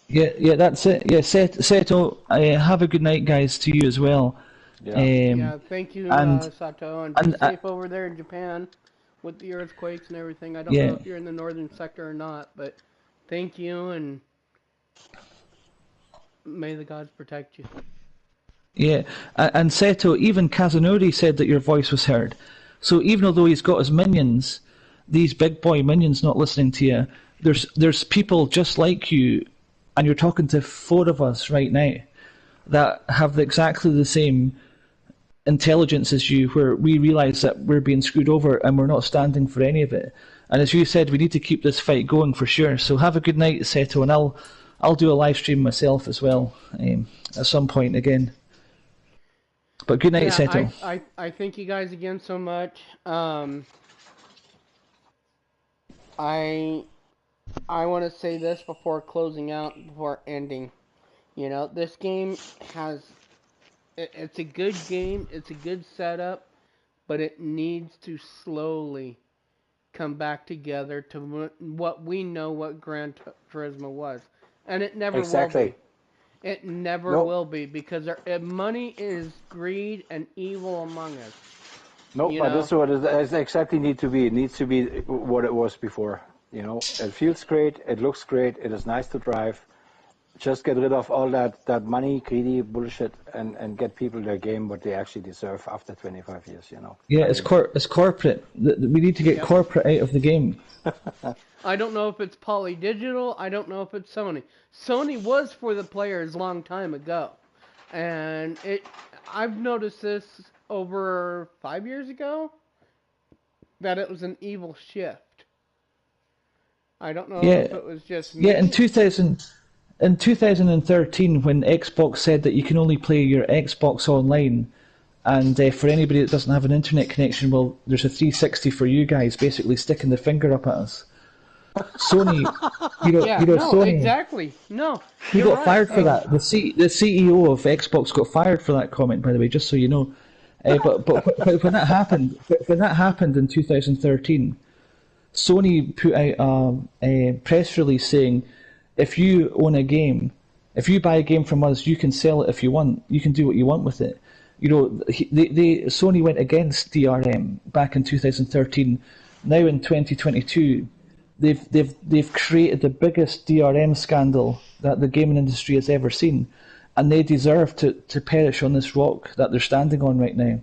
Yeah, that's it. Yeah, Seto, have a good night, guys, to you as well. Yeah. Yeah, thank you, Sato, and be safe over there in Japan with the earthquakes and everything. I don't know if you're in the northern sector or not, but thank you, and may the gods protect you. Yeah, and Seto, even Kazunori said that your voice was heard. So even although he's got his minions, these big boy minions not listening to you, there's people just like you, and you're talking to 4 of us right now that have exactly the same intelligence as you, where we realise that we're being screwed over and we're not standing for any of it. And as you said, we need to keep this fight going for sure. So have a good night, Seto, and I'll do a live stream myself as well at some point again. But good night, Seto. I thank you guys again so much. I want to say this before closing out, before ending. You know, this game it's a good game, it's a good setup, but it needs to slowly come back together to what we know what Gran Turismo was. And it never will be. It never will be, because money is greed and evil among us. Nope, but this is what it exactly need to be. It needs to be what it was before. You know, it feels great, it looks great, it is nice to drive. Just get rid of all that money, greedy bullshit, and get people their game what they actually deserve after 25 years, you know. Yeah, it's corporate. We need to get corporate out of the game. I don't know if it's Polydigital. I don't know if it's Sony. Sony was for the players a long time ago. And I've noticed this over 5 years ago, that it was an evil shift. I don't know if it was just me. Yeah, in 2013, when Xbox said that you can only play your Xbox online, and for anybody that doesn't have an internet connection, well, there's a 360 for you guys, basically sticking the finger up at us. Sony, Sony. Exactly. No, he got fired for that. The CEO of Xbox got fired for that comment, by the way, just so you know. But when that happened, in 2013, Sony put out a press release saying, if you own a game, if you buy a game from us, you can sell it if you want. You can do what you want with it. You know, Sony went against DRM back in 2013. Now in 2022, they've created the biggest DRM scandal that the gaming industry has ever seen, and they deserve to perish on this rock that they're standing on right now.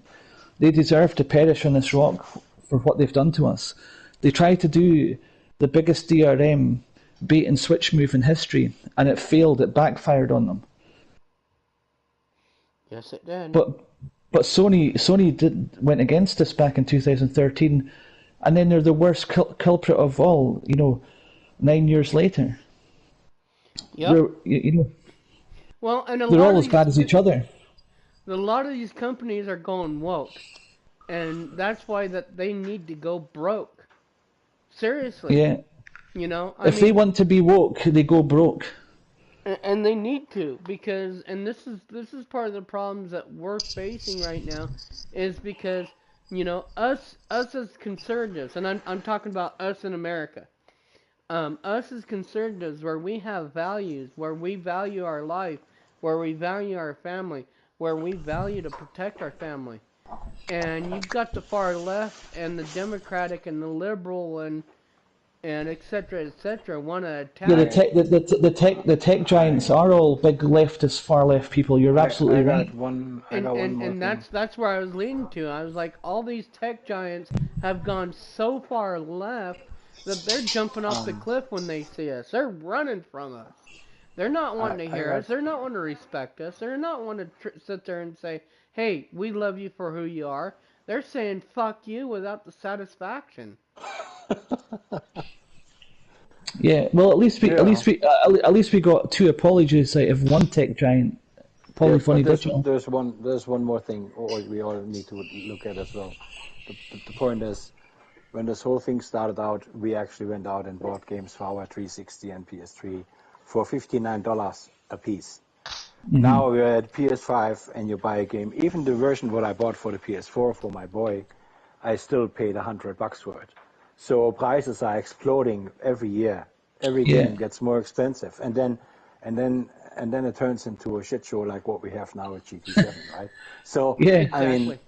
They deserve to perish on this rock for what they've done to us. They tried to do the biggest DRM bait and switch move in history, and it failed. It backfired on them. Yes, it did. But Sony went against us back in 2013, and then they're the worst culprit of all. 9 years later. Yeah. Well, and they're all as bad as each other. A lot of these companies are going woke, and that's why that they need to go broke. Seriously. Yeah. If they want to be woke, they go broke. And they need to, because, and this is part of the problems that we're facing right now, is because, us as conservatives, and I'm talking about us in America, us as conservatives, where we have values, where we value our life, where we value our family, where we value to protect our family, and you've got the far left and the Democratic and the liberal and et cetera, want to attack. Yeah, the tech giants are all big leftist, far left people. You're absolutely right. And that's where I was leading to. I was like, all these tech giants have gone so far left that they're jumping off the cliff when they see us. They're running from us. They're not wanting to hear us. They're not wanting to respect us. They're not wanting to sit there and say, hey, we love you for who you are. They're saying fuck you without the satisfaction. Yeah, well, at least we got 2 apologies out of one tech giant Polyphony but Digital. there's one more thing we all need to look at as well. The point is, when this whole thing started out, we actually went out and bought games for our 360 and PS3 for $59 a piece. Now we're at PS5 and you buy a game. Even the version what I bought for the PS4 for my boy, I still paid $100 for it. So prices are exploding every year. Every game gets more expensive, and then it turns into a shit show like what we have now at Gt7, right? So I mean,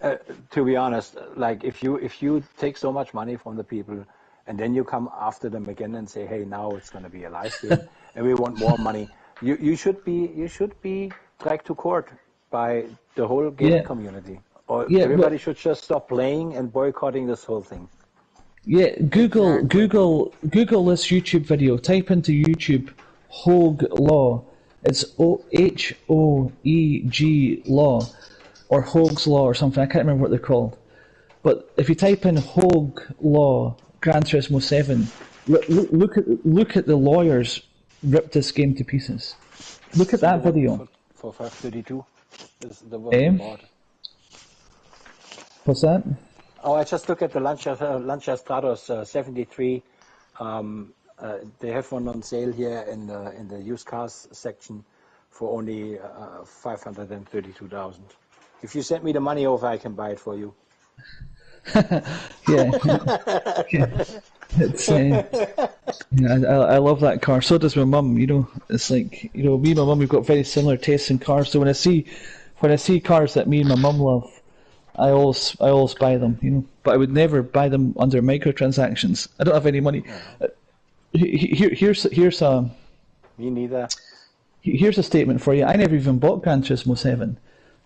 to be honest, like if you take so much money from the people, and then you come after them again and say, hey, now it's going to be a live stream, and we want more money, you should be dragged to court by the whole gaming community, or everybody should just stop playing and boycotting this whole thing. Yeah, Google this YouTube video. Type into YouTube Hoeg Law. It's Hoeg Law, or Hoeg's Law or something. I can't remember what they're called. But if you type in Hoeg Law Gran Turismo 7, look at the lawyers ripped this game to pieces. Look at that video. For 532 is the one we bought. What's that? Oh, I just look at the Lancia Stratos 73. They have one on sale here in the used cars section for only 532,000. If you send me the money over, I can buy it for you. It's I love that car. So does my mum. You know, it's like, you know, me and my mum, we've got very similar tastes in cars. So when I see cars that me and my mum love, I always buy them, you know. But I would never buy them under microtransactions. I don't have any money. Here's a. Me neither. Here's a statement for you. I never even bought Gran Turismo 7.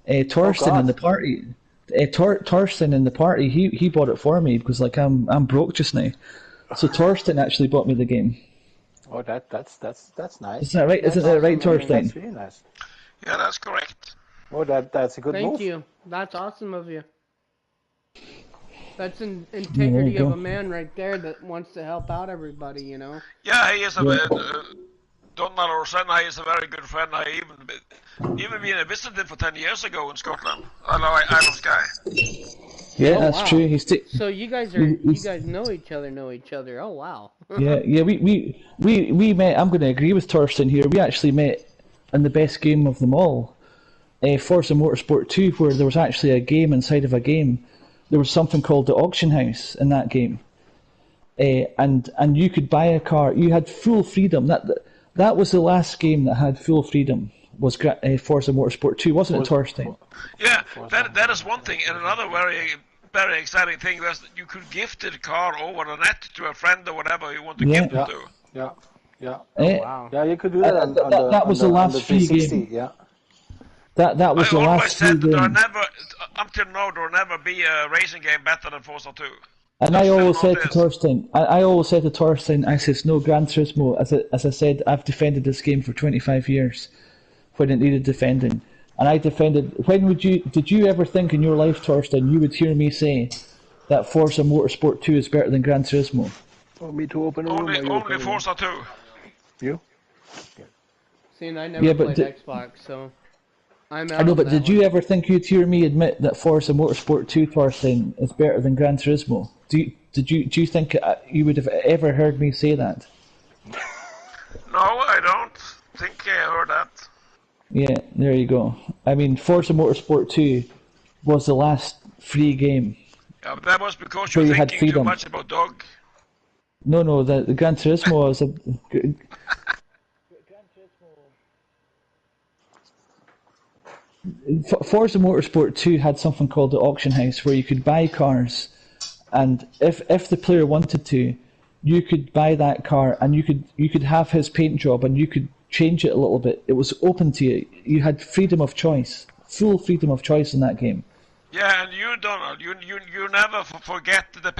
Torsten in the party. Torsten in the party. He bought it for me because like I'm broke just now. So Torsten actually bought me the game. Oh, that's nice. Isn't that right? Isn't that right, Torsten? That's really nice. Yeah, that's correct. Oh, that's a good move. Thank you. That's awesome of you. That's an integrity of a man right there that wants to help out everybody, you know. Yeah, he is a Donald Rosenna is a very good friend. I even been visited him for 10 years ago in Scotland. I know Irish guy. Yeah, that's true. So you guys know each other. Oh wow. yeah. We met. I'm going to agree with Torsten here. We actually met in the best game of them all, Forza Motorsport 2, where there was actually a game inside of a game. There was something called the auction house in that game, and you could buy a car. You had full freedom. That was the last game that had full freedom. Was Forza Motorsport 2, wasn't it, Torsten? Yeah, that is one thing, and another very exciting thing was that you could gift the car over the net to a friend or whatever you want to gift it to. Yeah. Oh, wow. Yeah, you could do that. That was the last free game. Yeah. That was the last free game. Until now, there will never be a racing game better than Forza 2. And I always said to Torsten, I says, no, Gran Turismo, as I said, I've defended this game for 25 years when it needed defending. And I defended, did you ever think in your life, Torsten, you would hear me say that Forza Motorsport 2 is better than Gran Turismo? For me to open only Forza 2. You? See, and I never played Xbox, so I'm out. I know, but did you ever think you'd hear me admit that Forza Motorsport 2, Torsten, is better than Gran Turismo? Do you think you would have ever heard me say that? No, I don't think I heard that. Yeah, there you go. I mean, Forza Motorsport 2 was the last free game. Yeah, but that was because you were thinking too much about dog. No, the Gran Turismo was a... Forza Motorsport 2 had something called the auction house where you could buy cars, and if the player wanted to, you could buy that car and you could have his paint job and you could change it a little bit. It was open to you. You had freedom of choice, full freedom of choice in that game. Yeah, and you, Donald, you never forget the